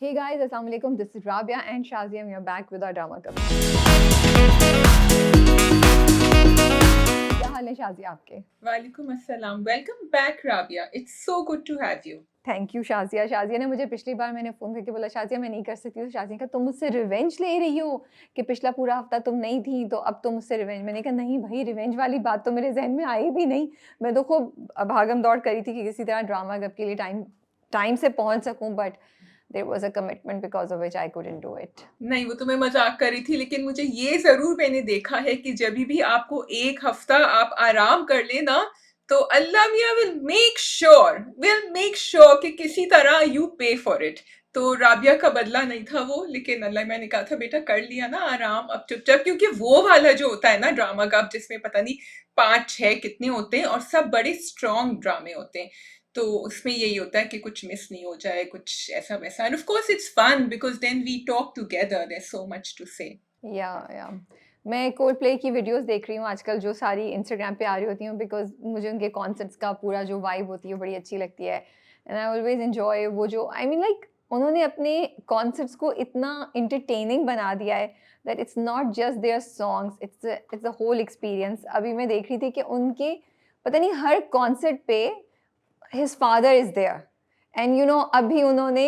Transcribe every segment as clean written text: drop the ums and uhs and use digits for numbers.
Hey guys, Assalamu alaikum. This is Rabia and Shazia and we are back with our drama club. क्या हाल है शाजिया आपके? वालेकुम अस्सलाम। Welcome back Rabia. It's so good to have you. Thank you Shazia. Shazia ने मुझे पिछली बार मैंने फ़ोन करके बोला शाजिया मैं नहीं कर सकती हूँ। शाजिया का तुम मुझसे रिवेंज ले रही हो कि पिछला पूरा हफ्ता तुम नहीं थी तो अब तुम मुझसे रिवेंज। मैंने कहा नहीं भाई, रिवेंज वाली बात तो मेरे जहन में आई भी नहीं। मैं तो खूब भागम दौड़ करी थी कि किसी तरह ड्रामा क्लब के लिए टाइम से पहुंच सकूं, but there was a commitment because of which I couldn't do it. नहीं, वो तो मैं मजाक कर रही थी, लेकिन मुझे ये जरूर मैंने देखा है कि जब भी आपको एक हफ्ता आप आराम कर ले ना, तो अल्लाह मियाँ विल मेक श्योर कि किसी तरह यू पे फॉर इट। तो राबिया का बदला नहीं था वो, लेकिन अल्लाह, मैंने कहा था बेटा कर लिया ना आराम, अब चुपचाप, क्योंकि वो वाला जो होता है ना ड्रामा का, जिसमें पता नहीं 5-6 कितने होते हैं और सब बड़े स्ट्रॉन्ग ड्रामे होते हैं, तो उसमें यही होता है कि कुछ मिस नहीं हो जाए, कुछ ऐसा वैसा। And of course it's fun because then we talk together, there is so much to say. या मैं कोल्डप्ले की वीडियोस देख रही हूँ आजकल, जो सारी इंस्टाग्राम पे आ रही होती हूँ, बिकॉज मुझे उनके कॉन्सर्ट्स का पूरा जो वाइब होती है बड़ी अच्छी लगती है। एंड आई ऑलवेज एंजॉय वो जो आई मीन लाइक उन्होंने अपने कॉन्सर्ट्स को इतना इंटरटेनिंग बना दिया है that it's not just their songs, it's a whole experience. अभी मैं देख रही थी कि उनके पता नहीं हर कॉन्सर्ट पे his father is there. And you know अभी उन्होंने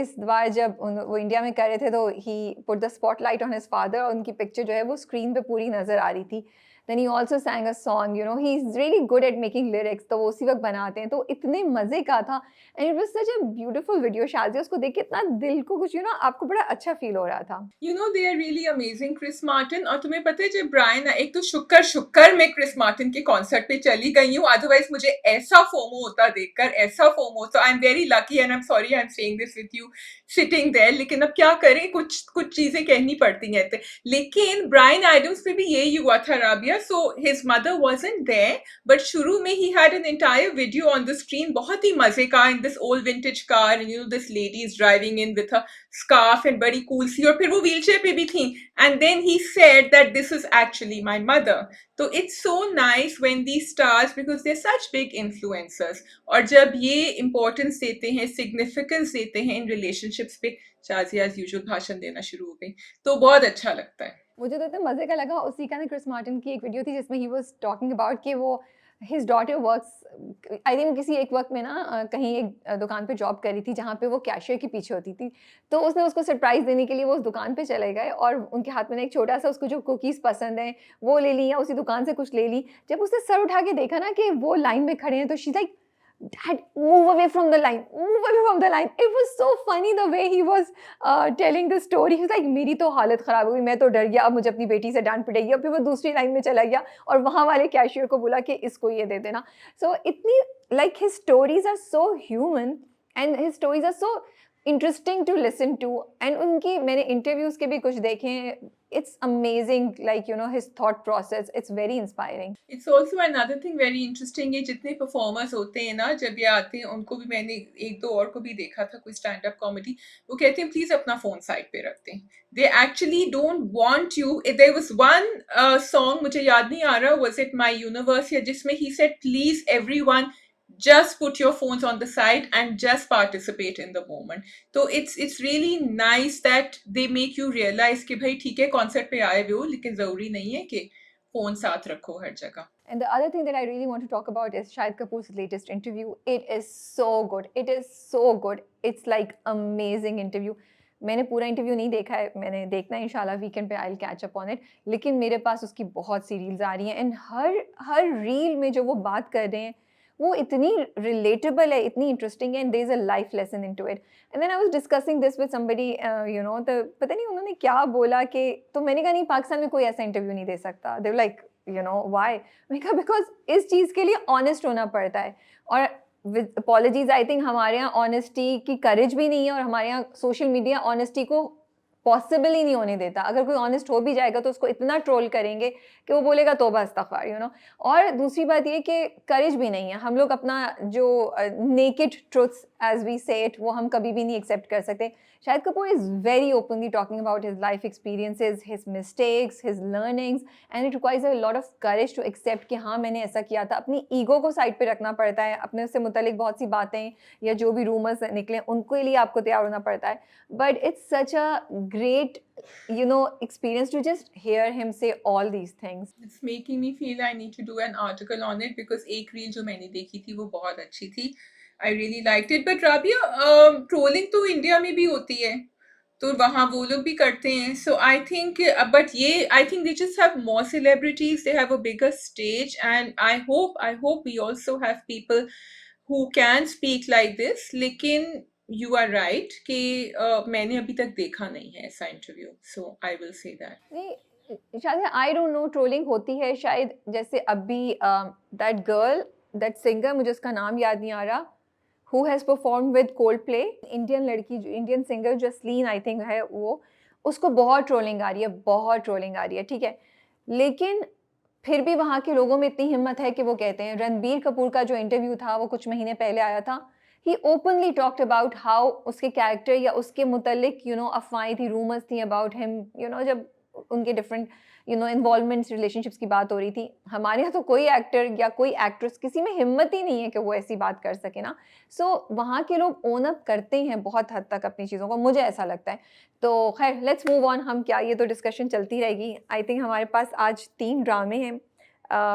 इस बार जब वो इंडिया में कर रहे थे तो ही put the spotlight on his father और उनकी पिक्चर जो है वो स्क्रीन पे पूरी नजर आ रही थी। Then he also sang a song, you know he is really good at making lyrics, तो वो उसी वक्त बनाते हैं, तो इतने मजे का था। And it was such a beautiful video Shazia, उसको देख के इतना दिल को कुछ आपको बड़ा अच्छा फील हो रहा था। You know they are really amazing Chris Martin. और तुम्हें पता है जब ब्रायन, एक तो शुक्र शुक्र मैं क्रिस मार्टिन के कॉन्सर्ट पे चली गई हूँ, अदरवाइज मुझे ऐसा फोमो होता देखकर, ऐसा फोमो। तो I am very lucky and I am sorry I am saying this with you sitting there, लेकिन अब क्या करें, कुछ कुछ चीजें कहनी पड़ती हैं। लेकिन ब्रायन एडम्स पे भी यही हुआ था राबिया। So his mother wasn't there, but शुरू में ही had an entire video on the screen, बहुत ही मजे का, in this old vintage car, you know this lady is driving in with a scarf and बड़ी कूल सी, और फिर वो व्हीलचेयर पे भी थी। And then he said that this is actually my mother. तो it's so nice when the stars, because they are such big influencers, और जब ये इंपॉर्टेंस देते हैं, सिग्निफिकेंस देते हैं इन रिलेशनशिप्स पे, शाजिया एज यूजुअल भाषण देना शुरू हो गई, तो बहुत अच्छा लगता है। मुझे तो इतना मजे का लगा, उसी का ना क्रिस मार्टिन की एक वीडियो थी जिसमें ही वाज टॉकिंग अबाउट कि वो his daughter works, I think किसी एक वक्त में ना कहीं एक दुकान पे जॉब कर रही थी जहाँ पे वो कैशियर के पीछे होती थी। तो उसने उसको सरप्राइज देने के लिए वो उस दुकान पे चले गए और उनके हाथ में ना एक छोटा सा, उसको जो कुकीज़ पसंद है वो ले ली या उसी दुकान से कुछ ले ली। जब उसने सर उठा के देखा ना कि वो लाइन में खड़े हैं, तो she like, Dad, move away from the line, move away from the line. It was so funny the way he was telling the story. He was like, मेरी तो हालत ख़राब हो गई, मैं तो डर गया, अब मुझे अपनी बेटी से डांट पिटेगी। अब फिर वो दूसरी लाइन में चला गया और वहाँ वाले कैशियर को बोला कि इसको ये दे देना। So इतनी like his stories are so human and his stories are so interesting to listen to. And उनकी मैंने इंटरव्यूज़ के भी कुछ देखे हैं। It's amazing, like you know, his thought process. It's very inspiring. It's also another thing very interesting है, जितने performers होते हैं ना जब ये आते हैं, उनको भी मैंने एक दो और को भी देखा था, कोई स्टैंड अप कॉमेडी, वो कहते हैं प्लीज अपना फोन साइड पे रखते हैं। They actually don't want you. There was one song, मुझे याद नहीं आ रहा, वाज इट माय यूनिवर्स, या जिसमें he said please everyone just put your phones on the side and just participate in the moment. तो it's really nice that they make you realize कि भाई ठीक है कॉन्सर्ट पे आए हुए हो, लेकिन जरूरी नहीं है कि फोन साथ रखो हर जगह। And the other thing that I really want to talk about is Shahid Kapoor's latest interview. It is so good. It is so good. It's like amazing interview. मैंने पूरा इंटरव्यू नहीं देखा है, मैंने देखना है इंशाल्लाह वीकेंड पे, I will catch up on it. लेकिन मेरे पास उसकी बहुत सी रील्स आ रही हैं एंड हर रील में जो वो बात कर रहे हैं वो इतनी रिलेटेबल है, इतनी इंटरेस्टिंग है, and there is a life lesson into it. And then I was discussing this with somebody, you know, तो पता नहीं उन्होंने क्या बोला कि, तो मैंने कहा नहीं, पाकिस्तान में कोई ऐसा इंटरव्यू नहीं दे सकता। They were like, you know why? मैंने कहा बिकॉज इस चीज़ के लिए ऑनेस्ट होना पड़ता है, और विद अपॉलजीज आई थिंक हमारे यहाँ ऑनेस्टी की करेज भी नहीं है, और हमारे यहाँ सोशल मीडिया ऑनेस्टी को पॉसिबल ही नहीं होने देता। अगर कोई ऑनेस्ट हो भी जाएगा तो उसको इतना ट्रोल करेंगे कि वो बोलेगा तौबा इस्तग़फ़ार, यू नो। और दूसरी बात ये कि करेज भी नहीं है। हम लोग अपना जो naked truths as we say it वो हम कभी भी नहीं एक्सेप्ट कर सकते। Shahid Kapoor is very openly talking about his life experiences, his mistakes, his learnings, and it requires a lot of courage to accept कि हाँ, मैंने ऐसा किया था। अपनी ईगो को साइड पे रखना पड़ता है, अपने से मुतालिक बहुत सी बातें या जो भी रूमर्स निकले उनके लिए आपको तैयार होना पड़ता है। But it's such a great experience to just hear him say all these things. It's making me feel I need to do an article on it because एक रील जो मैंने देखी थी वो बहुत अच्छी थी. I really liked it. But Rabia, trolling तो इंडिया में भी होती है, तो वहाँ वो लोग भी करते हैं. So I think, but ये I think they just have more celebrities. They have a bigger stage, and I hope we also have people who can speak like this. लेकिन you are right कि मैंने अभी तक देखा नहीं है ऐसा interview. So I will say that. नहीं, शायद आई डोंट नो ट्रोलिंग होती है शायद, जैसे अभी दैट गर्ल, दैट सिंगर, मुझे उसका नाम याद नहीं आ रहा, who has perform with Coldplay, Indian लड़की, जो Indian singer Jasleen I think है वो, उसको बहुत ट्रोलिंग आ रही है, बहुत ट्रोलिंग आ रही है, ठीक है। लेकिन फिर भी वहाँ के लोगों में इतनी हिम्मत है कि वो कहते हैं, रणबीर कपूर का जो इंटरव्यू था वो कुछ महीने पहले आया था, ही ओपनली टॉक्ड अबाउट हाउ उसके कैरेक्टर या उसके मुतल्लिक अफवाहें थी, रूमर्स थी अबाउट हिम, जब उनके डिफरेंट इन्वॉल्वमेंट्स, रिलेशनशिप्स की बात हो रही थी। हमारे यहाँ तो कोई एक्टर या कोई एक्ट्रेस, किसी में हिम्मत ही नहीं है कि वो ऐसी बात कर सके ना। सो वहाँ के लोग ओन अप करते हैं बहुत हद तक अपनी चीज़ों को, मुझे ऐसा लगता है। तो खैर, लेट्स मूव ऑन। हम क्या, ये तो डिस्कशन चलती रहेगी। आई थिंक हमारे पास आज 3 ड्रामे हैं।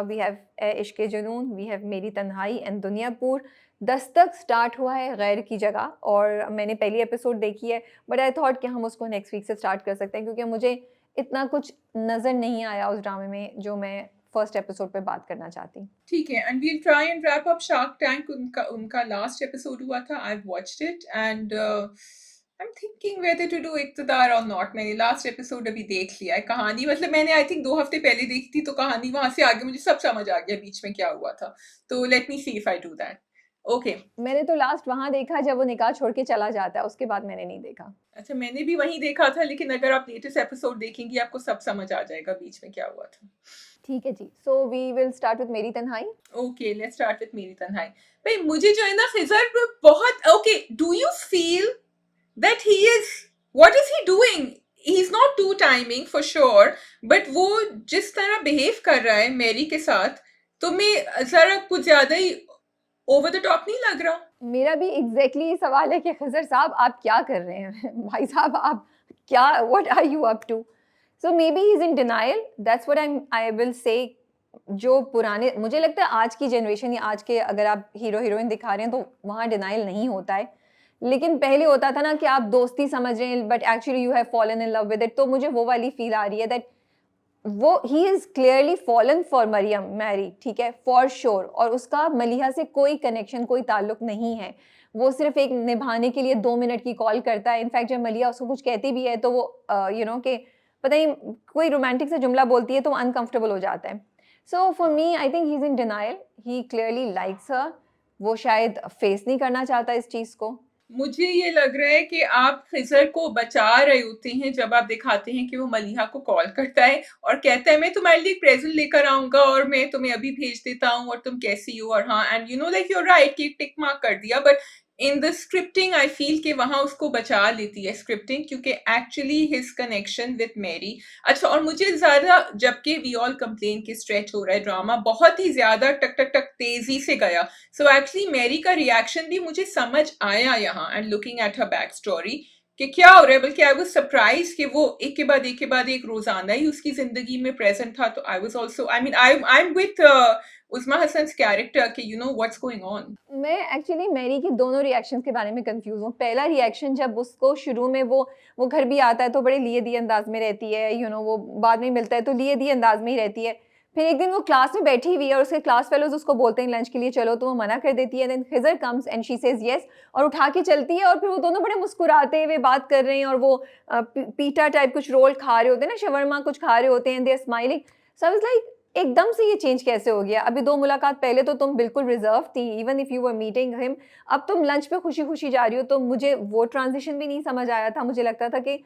वी हैव इश्क जुनून, वी हैव मेरी तन्हाई एंड दुनियापुर। दस्तक स्टार्ट हुआ है गैर की जगह, और मैंने पहली एपिसोड देखी है, बट आई थॉट कि हम उसको नेक्स्ट वीक से स्टार्ट कर सकते हैं, क्योंकि मुझे इतना कुछ नज़र नहीं आया उस ड्रामे में जो मैं फर्स्ट एपिसोड पे बात करना चाहती। ठीक है, and we'll try and wrap up Shark Tank. उनका लास्ट एपिसोड हुआ था. I've watched it and I'm thinking whether to do इक़्तिदार or not. मैंने लास्ट एपिसोड अभी देख लिया है. कहानी मतलब मैंने आई थिंक 2 हफ्ते पहले देखी थी, तो कहानी वहां से आगे मुझे सब समझ आ गया बीच में क्या हुआ था. तो let me see if I do that. Okay. मैंने तो लास्ट वहाँ देखा जब वो निकाह छोड़ के चला जाता है, उसके बाद मैंने नहीं देखा। अच्छा, मैंने भी वहीं देखा था, लेकिन अगर आप लेटेस्ट एपिसोड देखेंगी आपको सब समझ आ जाएगा बीच में क्या हुआ था. ठीक है जी, so we will start with Meri Tanhai. Okay, let's start with Meri तन्हाई. भाई मुझे जो है ना खिज़र बहुत okay. Do you feel that he is, what is he doing? He's not two timing for sure, but वो जिस तरह बिहेव कर रहा है मैरी के साथ, तो मैं जरा कुछ ज्यादा ही ओवर द टॉप नहीं लग रहा? मेरा भी एग्जैक्टली सवाल है कि खजर साहब आप क्या कर रहे हैं? भाई साहब आप क्या, what are you up to? So maybe he is in denial, that's what I will say. जो पुराने, मुझे लगता है आज की जनरेशन या आज के अगर आप हीरो हीरोइन दिखा रहे हैं तो वहाँ डिनाइल नहीं होता है, लेकिन पहले होता था ना कि आप दोस्ती समझ रहे हैं but actually you have fallen in love with it. तो मुझे वो वाली फील आ रही है दैट वो he is clearly fallen for Mariam Mary, ठीक है, फॉर श्योर। और उसका मलिहा से कोई कनेक्शन, कोई ताल्लुक नहीं है। वो सिर्फ एक निभाने के लिए 2 मिनट की कॉल करता है। इनफैक्ट जब मलिहा उसको कुछ कहती भी है तो वो कि पता नहीं कोई रोमांटिक सा जुमला बोलती है तो अनकंफर्टेबल हो जाता है। So for me I think he is in denial, he clearly likes her. वो शायद फेस नहीं करना चाहता इस चीज़ को। मुझे ये लग रहा है कि आप खिज़र को बचा रहे होते हैं जब आप दिखाते हैं कि वो मलिहा को कॉल करता है और कहता है मैं तुम्हारे लिए प्रेजेंट लेकर आऊंगा और मैं तुम्हें अभी भेज देता हूँ और तुम कैसी हो, और हाँ एंड लाइक यू राइट कि टिक मार्क कर दिया, but in the scripting I feel कि वहां उसको बचा लेती है स्क्रिप्टिंग, क्योंकि actually his connection with Mary अच्छा। और मुझे ज्यादा, जबकि वी ऑल कंप्लेन कि स्ट्रेच हो रहा है ड्रामा, बहुत ही ज्यादा टक टक टक तेजी से गया। सो एक्चुअली मैरी का रिएक्शन भी मुझे समझ आया यहाँ, and looking at her back story कि क्या हो रहा है, बल्कि आई वाज सरप्राइज कि वो एक के बाद एक के बाद एक रोजाना ही उसकी जिंदगी में प्रेजेंट था। तो I was also, I am with Usama Hasan's character कि व्हाट्स गोइंग ऑन। मैं एक्चुअली मैरी के दोनों रिएक्शंस के बारे में कंफ्यूज हूँ। पहला रिएक्शन जब उसको शुरू में वो घर भी आता है तो बड़े लिए दिए अंदाज में रहती है, वो बाद में मिलता है तो लिए दिए अंदाज में ही रहती है। फिर एक दिन वो क्लास में बैठी हुई है और उसके क्लास फेलोज उसको बोलते हैं लंच के लिए चलो, तो वो मना कर देती है। Then Khizar comes and she says yes और उठा के चलती है, और फिर वो दोनों बड़े मुस्कुराते हुए बात कर रहे हैं और वो पीटा टाइप कुछ रोल खा रहे होते हैं ना, शवरमा कुछ खा रहे होते हैं, they are smiling. So I was like एकदम से ये चेंज कैसे हो गया? अभी 2 मुलाकात पहले तो तुम बिल्कुल रिजर्व थी, even if you were meeting him, अब तुम लंच पे खुशी खुशी जा रही हो। तो मुझे वो ट्रांजिशन भी नहीं समझ आया था। मुझे लगता था कि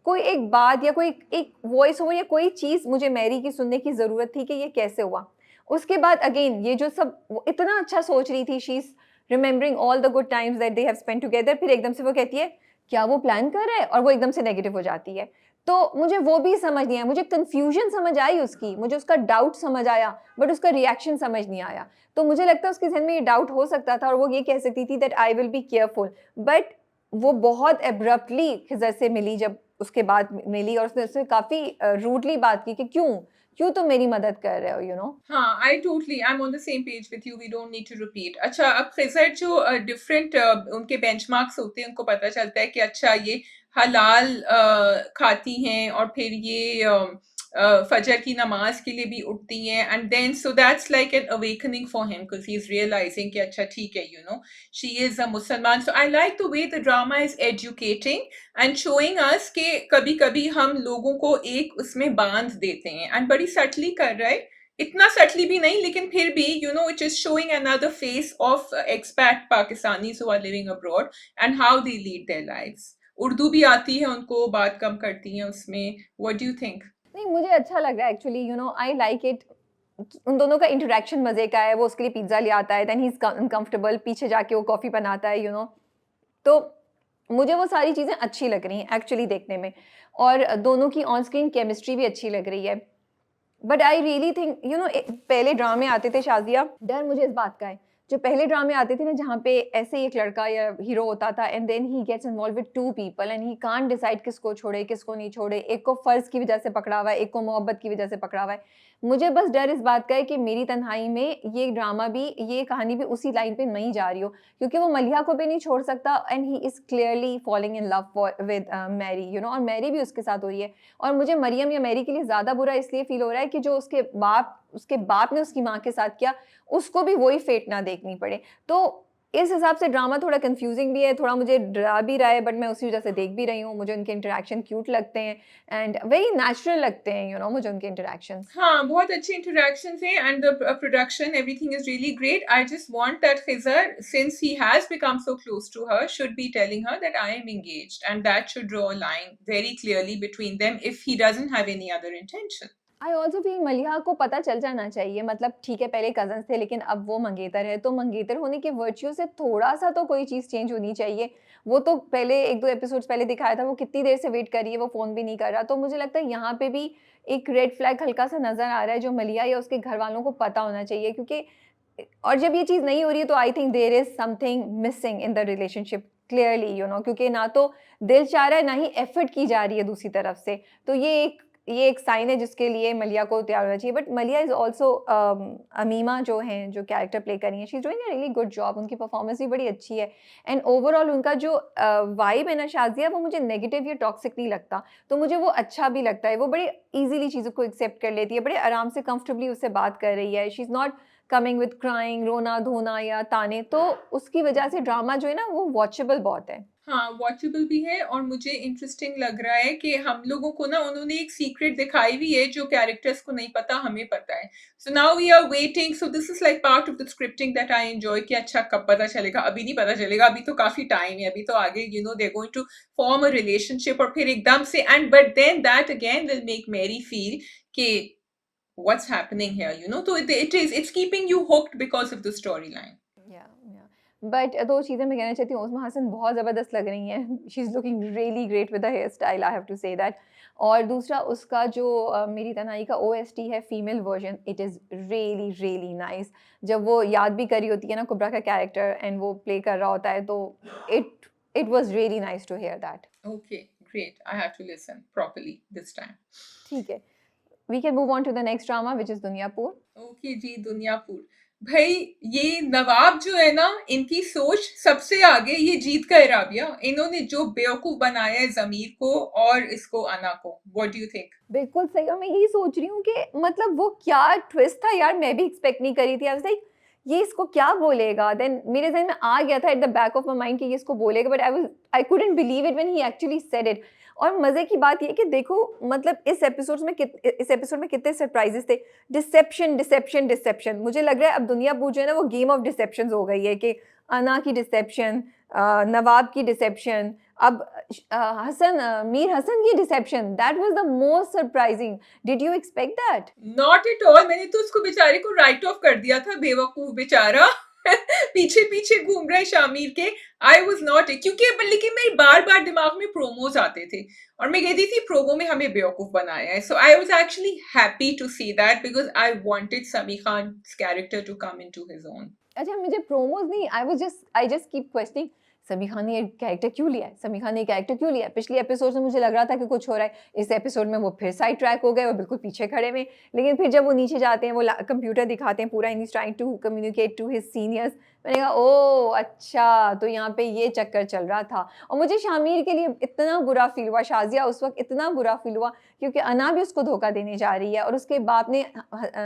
कोई एक बात या कोई एक वॉइस ओवर या कोई चीज़ मुझे मैरी की सुनने की ज़रूरत थी कि ये कैसे हुआ। उसके बाद अगेन ये जो सब वो इतना अच्छा सोच रही थी, she is remembering all the good times that they have spent together, फिर एकदम से वो कहती है, क्या वो प्लान कर रहा है? और वो एकदम से नेगेटिव हो जाती है। तो मुझे वो भी समझ नहीं आया, मुझे कन्फ्यूज़न समझ आई उसकी, मुझे उसका डाउट समझ आया, बट उसका रिएक्शन समझ नहीं आया। तो मुझे लगता है उसके ज़हन में ये डाउट हो सकता था और वो ये कह सकती थी that I will be careful, but वो बहुत एब्रप्टली खिज़र से मिली, जब उसके बाद मिली और उसने उससे काफ़ी रूडली बात की कि क्यों तुम मेरी मदद कर रहे हो, यू नो? हाँ, I totally I am on the same page with you, we don't need to repeat. अच्छा, अब खिज़र जो डिफरेंट उनके बेंचमार्क्स होते हैं, उनको पता चलता है कि अच्छा ये हलाल खाती हैं और फिर ये फजर की नमाज के लिए भी उठती हैं, and then so that's like an awakening for him because he is realising कि अच्छा ठीक है, you know, she is a मुसलमान। So I like the way the drama is educating and showing us कि कभी-कभी हम लोगों को एक उसमें बांध देते हैं, एंड बड़ी सटली कर रहा है, इतना सटली भी नहीं, लेकिन फिर भी you know it is showing another face of expat Pakistanis who are living abroad and how they lead their lives. Urdu भी आती है उनको, बात कम करती हैं उसमें। What do you think? नहीं, मुझे अच्छा लग रहा है actually, you know, I like it. उन दोनों का इंटरेक्शन मज़े का है, वो उसके लिए पिज़्ज़ा ले आता है, देन ही इज़ अनकम्फर्टेबल, पीछे जाके वो कॉफ़ी बनाता है, यू नो। तो मुझे वो सारी चीज़ें अच्छी लग रही हैं एक्चुअली देखने में, और दोनों की ऑन स्क्रीन केमिस्ट्री भी अच्छी लग रही है। But I really think, you know, पहले ड्रामे आते थे शाज़िया, डर मुझे इस बात का है, जो पहले ड्रामे आते थे ना जहाँ पे ऐसे ही एक लड़का या हीरो होता था and then he gets involve with two people and he can't decide किसको छोड़े किसको नहीं छोड़े, एक को फ़र्ज़ की वजह से पकड़ा हुआ है, एक को मोहब्बत की वजह से पकड़ा हुआ है। मुझे बस डर इस बात का है कि मेरी तन्हाई में ये ड्रामा भी, ये कहानी भी उसी लाइन पे नहीं जा रही हो, क्योंकि वो मलिहा को भी नहीं छोड़ सकता and he is clearly falling in love with Mary, you know, और मैरी भी उसके साथ हो रही है। और मुझे मरियम या मैरी के लिए ज़्यादा बुरा इसलिए फ़ील हो रहा है कि जो उसके बाप ने उसकी माँ के साथ किया, उसको भी वही फेट ना देखनी पड़े। तो इस हिसाब से ड्रामा थोड़ा कन्फ्यूज़िंग भी है, थोड़ा मुझे डरा भी रहा है, बट मैं उसी वजह से देख भी रही हूँ। मुझे उनके इंटरैक्शन क्यूट लगते हैं एंड वेरी नेचुरल लगते हैं, यू नो, मुझे उनके इंटरैक्शंस। हाँ, बहुत अच्छे इंटरैक्शंस हैं and the production everything is really great. I just want that Khizar, since he has become so close to her, should be telling her that I am engaged, and that should draw a line very clearly between them if he doesn't have any other intention. I also feel Maliha को पता चल जाना चाहिए, मतलब ठीक है पहले cousins थे लेकिन अब वो मंगेतर है, तो मंगेतर होने के वर्च्यू से थोड़ा-सा तो कोई चीज़ चेंज होनी चाहिए। वो तो पहले 1-2 एपिसोड्स पहले दिखाया था, वो कितनी देर से वेट कर रही है, वो फ़ोन भी नहीं कर रहा। तो मुझे लगता है यहाँ पे भी एक रेड फ्लैग हल्का-सा नज़र आ रहा है, जो मलिहा या उसके घरवालों को पता होना चाहिए, क्योंकि और जब ये चीज़ नहीं हो रही है तो I think there is something missing in the relationship clearly, you know, क्योंकि ना तो दिल चाह रहा है, ना ही एफर्ट की जा रही है दूसरी तरफ से। तो ये एक साइन है जिसके लिए मलिया को तैयार होना चाहिए। बट मलिया इज़ ऑल्सो अमीमा जो हैं, जो कैरेक्टर प्ले कर रही हैं, she is doing a really good job, उनकी परफॉर्मेंस भी बड़ी अच्छी है एंड ओवरऑल उनका जो वाइब है ना शाज़िया, वो मुझे नेगेटिव या टॉक्सिक नहीं लगता, तो मुझे वो अच्छा भी लगता है। वो बड़ी ईज़िली चीज़ों को एक्सेप्ट कर लेती है, बड़े आराम से कंफर्टेबली उससे बात कर रही है, she is not coming with crying, रोना-धोना या ताने, तो उसकी वजह से ड्रामा जो है ना वो वॉचेबल बहुत है। हाँ, वॉचेबल भी है और मुझे इंटरेस्टिंग लग रहा है कि हम लोगों को ना उन्होंने एक सीक्रेट दिखाई भी है जो कैरेक्टर्स को नहीं पता, हमें पता है। So now we are waiting, so this is like part of the scripting that I enjoy कि अच्छा कब पता चलेगा। अभी नहीं पता चलेगा, अभी तो काफी टाइम है, अभी तो आगे you know they going to form a relationship और फिर एकदम से and but then that again will make Mary feel कि what's happening here, you know, तो it's keeping you hooked because of the story line. या but 2 चीज़ें मैं कहना चाहती हूँ, उस्मा हसन बहुत ज़बरदस्त लग रही हैं। She is looking really great with the hair style, I have to say that. और दूसरा उसका जो मेरी तन्हाई का ओएसटी है female version, it is really really nice. जब वो याद भी कर रही होती है ना कुब्रा का कैरेक्टर एंड वो प्ले कर रहा होता है, तो it it was really nice to hear that. Okay, great, I have to listen properly this time. ठीक है, we can move on to the next drama which is Duniyapur. Okay ji, Duniyapur. भाई, ये नवाब जो है ना, इनकी सोच सबसे आगे, ये जीत गए राबिया। इन्होंने जो बेवकूफ बनाया है ज़मीर को और इसको अना को। What do you think? बिल्कुल सही, और मैं यही सोच रही हूँ कि मतलब वो क्या ट्विस्ट था यार, मैं भी एक्सपेक्ट नहीं करी थी। आई वाज़ लाइक ये इसको क्या बोलेगा? देन मेरे ज़हन में आ गया था at the back of my mind कि ये इसको बोलेगा, but I couldn't believe it when he actually said it. और मज़े की बात ये है कि देखो मतलब इस एपिसोड में कितने सरप्राइज़ेज़ थे। Deception, deception, deception. मुझे लग रहा है अब दुनियापुर जो है ना वो गेम ऑफ डिसेप्शंस हो गई है कि अना की डिसेप्शन, नवाब की डिसेप्शन, अब मीर हसन की deception, that was the most surprising. Did you expect that? Not at all, मैंने तो उसको बेचारे को राइट ऑफ कर दिया था, बेवकूफ बेचारा. पीछे पीछे घूम रहे शामिर के. आई वॉज नॉट, क्योंकि लेकिन मेरे बार बार दिमाग में प्रोमोज आते थे और मैं कहती थी प्रोमो में हमें बेवकूफ बनाया है. So I was actually happy to see that because I wanted Sami Khan character to come in to his own. अच्छा, मुझे प्रोमोज नहीं, आई जस्ट कीप क्वेश्चनिंग, समी खान ने ये कैरेक्टर क्यों लिया है, समी खान ने ये कैरेक्टर क्यों लिया है. पिछले एपिसोड में मुझे लग रहा था कि कुछ हो रहा है, इस एपिसोड में वो फिर साइड ट्रैक हो गए, वो बिल्कुल पीछे खड़े हुए. लेकिन फिर जब वो नीचे जाते हैं, वो कंप्यूटर दिखाते हैं पूरा, is trying to communicate to his seniors. मैंने कहा ओ अच्छा, तो यहाँ पे ये चक्कर चल रहा था. और मुझे शामिर के लिए इतना बुरा फील हुआ, शाजिया उस वक्त इतना बुरा फील हुआ, क्योंकि अना भी उसको धोखा देने जा रही है और उसके बाप ने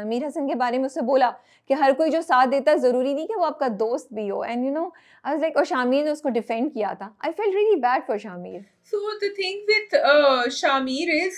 मीर हसन के बारे में उससे बोला कि हर कोई जो साथ देता है ज़रूरी नहीं कि वो आपका दोस्त भी हो. And you know, I was like, और शामिर ने उसको डिफेंड किया था. I felt really bad for Shamir. So the thing with Shamir is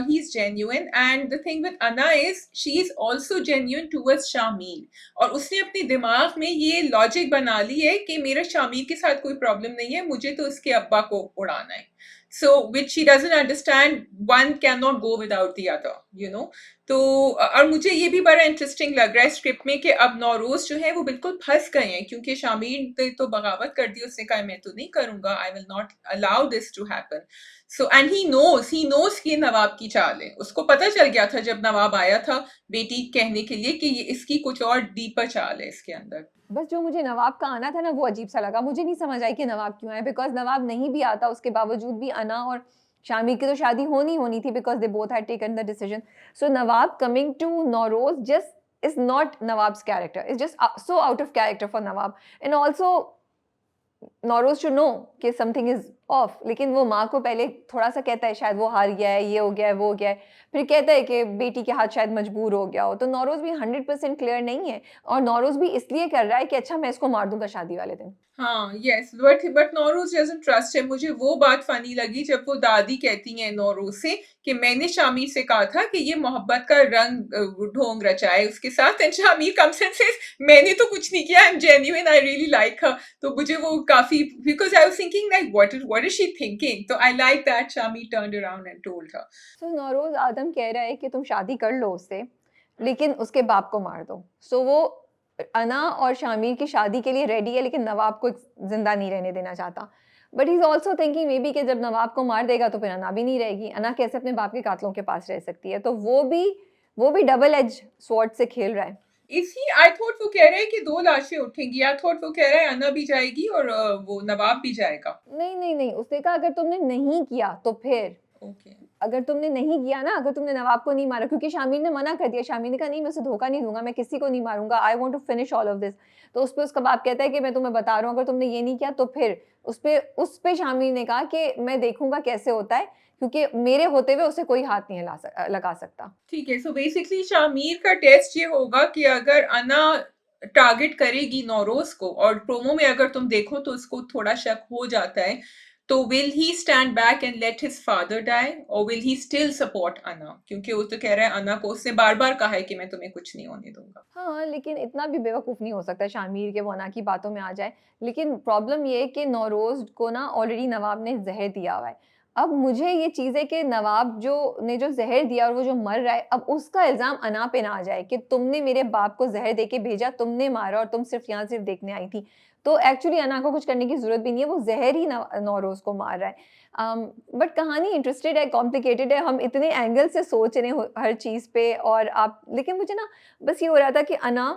he's genuine, and the thing with Anna is she is also genuine towards Shamir. और उसने अपने दिमाग में ये लॉजिक बना ली है कि मेरा शामिर के साथ कोई प्रॉब्लम नहीं है, मुझे तो उसके अब्बा को उड़ाना है. So which she doesn't understand, one cannot go without the other, you know. तो और मुझे ये भी बड़ा इंटरेस्टिंग लग रहा है स्क्रिप्ट में कि अब नौरोज जो है वो बिल्कुल फंस गए हैं, क्योंकि शामिर ने तो बगावत कर दी, उसने कहा मैं तो नहीं करूंगा, I will not allow this to happen. So and he knows कि नवाब की चाल है. उसको पता चल गया था जब नवाब आया था बेटी कहने के लिए कि ये इसकी कुछ और डीपर चाल है इसके अंदर. बस जो मुझे नवाब का आना था ना, वो अजीब सा लगा. मुझे नहीं समझ आई कि नवाब क्यों आया, बिकॉज नवाब नहीं भी आता, उसके बावजूद भी अना और शामिर की तो शादी होनी थी, because they both had taken the decision. So Nawab coming to Nauroz just is not Nawab's character, is just so out of character for Nawab. And also Nauroz to know कि समथिंग इज ऑफ, लेकिन वो माँ को पहले थोड़ा सा कहता है शायद वो हार गया है, ये हो गया है, वो हो गया है, फिर कहता है कि बेटी के हाथ शायद मजबूर हो गया हो. तो नौरोज भी 100% क्लियर नहीं है, और नौरोज भी इसलिए कर रहा है कि अच्छा मैं इसको मार दूंगा शादी वाले दिन. हाँ yes, but Nowruz doesn't trust है. मुझे वो बात फनी लगी जब वो दादी कहती हैं नौरोज से कि मैंने शामिर से कहा था कि ये मोहब्बत का रंग ढोंग रचा है उसके साथ, and Shamir comes and says मैंने तो कुछ नहीं किया, I am genuine, I really like her. तो मुझे वो काफी, because I was thinking like what is she thinking. तो I like that Shamir turned around and told her. So Nauroz Adam कह रहा है कि तुम शादी कर लो उससे, लेकिन उसके बाप को मार दो. सो वो अना और शामिर की शादी के लिए रेडी है, लेकिन नवाब को जिंदा नहीं रहने देना चाहता. But he is also thinking may be कि जब नवाब को मार देगा तो फिर अना भी नहीं रहेगी. अना कैसे अपने बाप के कातलों के पास रह सकती है? तो वो भी डबल एज स्वॉर्ड से खेल रहा है. इसी आई थॉट वो कह रहे हैं कि दो लाशें उठेंगी. आई थॉट वो कह रहा है अन्ना भी जाएगी और वो नवाब भी जाएगा. नहीं, उसने कहा अगर तुमने नहीं किया तो फिर, ओके. अगर तुमने नहीं किया ना, अगर तुमने नवाब को नहीं मारा, क्योंकि शामिर ने मना कर दिया, शामिर ने कहा नहीं मैं उसे धोखा नहीं दूंगा, मैं किसी को नहीं मारूंगा, I want to finish all of this. तो उस पे उसका बाप कहता है कि मैं तुम्हें बता रहा हूँ अगर तुमने ये नहीं किया तो फिर. उस पे शामिर ने कहा कि मैं देखूंगा कैसे होता है, क्योंकि मेरे होते हुए उसे कोई हाथ नहीं लगा सकता. ठीक है. सो बेसिकली शामिर का टेस्ट ये होगा कि अगर अना टारगेट करेगी नौरोज को, और प्रोमो में अगर तुम देखो तो उसको थोड़ा शक हो जाता है, तो will he stand back and let his father die, और will he still support Ana? क्योंकि वो तो कह रहा है अना को, उसने बार बार कहा है कि मैं तुम्हें कुछ नहीं होने दूंगा. हाँ, लेकिन इतना भी बेवकूफ़ नहीं हो सकता शामिर के वो अना की बातों में आ जाए. लेकिन प्रॉब्लम ये है कि नौरोज को ना ऑलरेडी नवाब ने जहर दिया हुआ है. अब मुझे ये चीज़ है कि नवाब ने जो जहर दिया और वो जो मर रहा है, अब उसका इल्ज़ाम अना पे ना आ जाए कि तुमने मेरे बाप को जहर दे के भेजा, तुमने मारा और तुम सिर्फ यहाँ सिर्फ देखने आई थी. तो एक्चुअली अना को कुछ करने की ज़रूरत भी नहीं है, वो ज़हर ही नौरोज को मार रहा है. बट कहानी इंटरेस्टेड है, कॉम्प्लिकेटेड है, हम इतने एंगल से सोच रहे हैं हर चीज़ पे, और आप, लेकिन मुझे ना बस ये हो रहा था कि अना,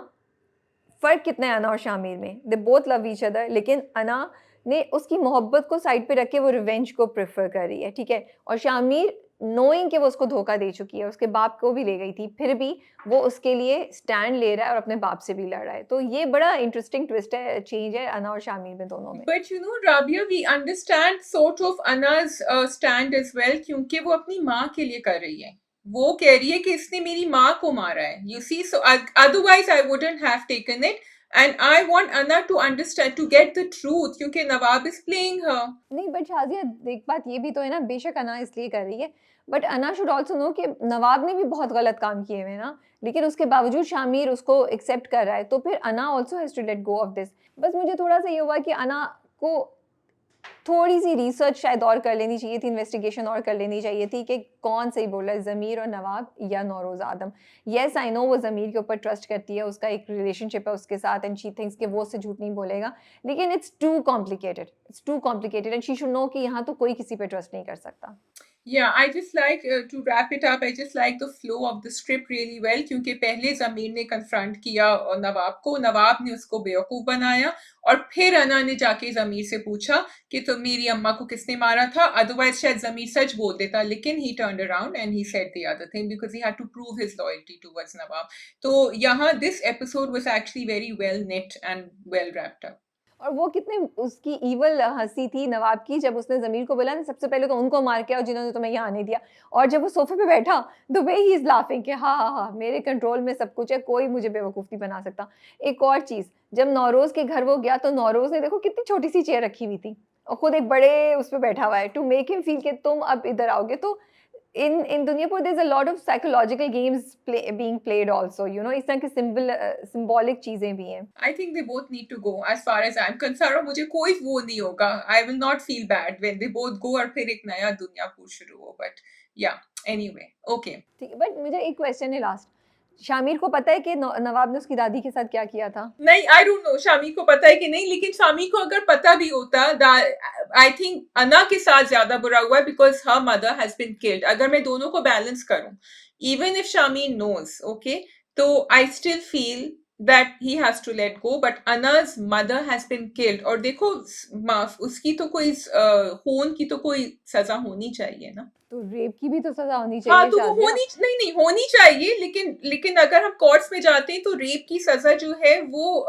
फ़र्क कितना है अना और शामिर में? They both love each other, लेकिन अना ने उसकी मोहब्बत को साइड पे रख के वो रिवेंज को प्रेफर कर रही है, ठीक है? और शामिर नोइंग कि वो उसको धोखा दे चुकी है, उसके बाप को भी ले गई थी, फिर भी वो उसके लिए स्टैंड ले रहा है और अपने बाप से भी लड़ रहा है. तो ये बड़ा इंटरेस्टिंग ट्विस्ट है, चेंज है अना और शामिर में, दोनों में. But you know Rabia, we understand sort of Ana's stand as well, क्योंकि वो अपनी माँ के लिए कर रही है. वो कह रही है कि इसने मेरी माँ को मारा है, you see. So otherwise I wouldn't have taken it, and I want Ana to understand, to get the truth, क्योंकि नवाब इज प्लेइंग हर. नहीं, बट शाजिया एक बात ये भी तो है ना, बेशक अना इसलिए कर रही है, बट अना शुड ऑल्सो नो कि नवाब ने भी बहुत गलत काम किए हुए ना, लेकिन उसके बावजूद शामिर उसको एक्सेप्ट कर रहा है, तो फिर Ana also has to let go of this. बस मुझे थोड़ा सा ये हुआ कि अना को थोड़ी-सी रिसर्च शायद और कर लेनी चाहिए थी, इन्वेस्टिगेशन और कर लेनी चाहिए थी कि कौन सही बोल रहा है, ज़मीर और नवाब या नौरोज़ आदम। येस, आई नो वो ज़मीर के ऊपर ट्रस्ट करती है, उसका एक रिलेशनशिप है उसके साथ एंड शी थिंक्स कि वो उससे झूठ नहीं बोलेगा। लेकिन it's too complicated and she should know कि यहाँ तो कोई किसी पे ट्रस्ट नहीं कर सकता। Yeah, I just like to wrap it up. I just like the flow of the script really well क्योंकि पहले ज़मीर ने confront किया नवाब को, नवाब ने उसको बेवकूफ़ बनाया और फिर अना ने जाके ज़मीर से पूछा कि तो मेरी अम्मा को किसने मारा था, अदरवाइज शायद ज़मीर सच बोल देता, लेकिन he turned around and he said the other thing because he had to prove his loyalty towards नवाब. तो यहाँ this episode was actually very well knit and well wrapped up. और वो कितने उसकी ईवल हँसी थी नवाब की जब उसने ज़मीर को बोला ना सबसे पहले तो उनको मार के आओ जिन्होंने तुम्हें यहाँ आने दिया। और जब वो सोफ़े पे बैठा the way he is laughing कि हाँ, हाँ, हाँ, मेरे कंट्रोल में सब कुछ है, कोई मुझे बेवकूफ़ नहीं बना सकता। एक और चीज़, जब नौरोज़ के घर वो गया तो नौरोज़ ने देखो कितनी छोटी-सी चेयर रखी हुई थी और खुद एक बड़े उस पे बैठा हुआ है टू मेक हिम फील कि तुम अब इधर आओगे। तो in Duniyapur there's a lot of psychological games being played also, you know, इस तरह की symbolic चीज़ें भी हैं। I think they both need to go as far as I'm concerned और मुझे कोई वो नहीं होगा I will not feel bad when they both go और फिर एक नया दुनियापुर शुरू हो but yeah anyway okay ठीक है, बट मुझे एक क्वेश्चन है लास्ट। शामिर को पता है कि नवाब ने उसकी दादी के साथ क्या किया था? नहीं I don't know शामी को पता है कि नहीं लेकिन शामी को अगर पता भी होता I think अना के साथ ज्यादा बुरा हुआ है because her mother has been killed अगर मैं दोनों को बैलेंस करूं even if Shami knows okay तो I still feel that he has to let go but Ana's mother has been killed और देखो माफ उसकी तो कोई खून की तो कोई सजा होनी चाहिए ना तो रेप की भी तो सजा होनी हाँ चाहिए तो वो शादिया। होनी नहीं नहीं होनी चाहिए लेकिन अगर हम कोर्ट्स में जाते हैं तो रेप की सजा जो है वो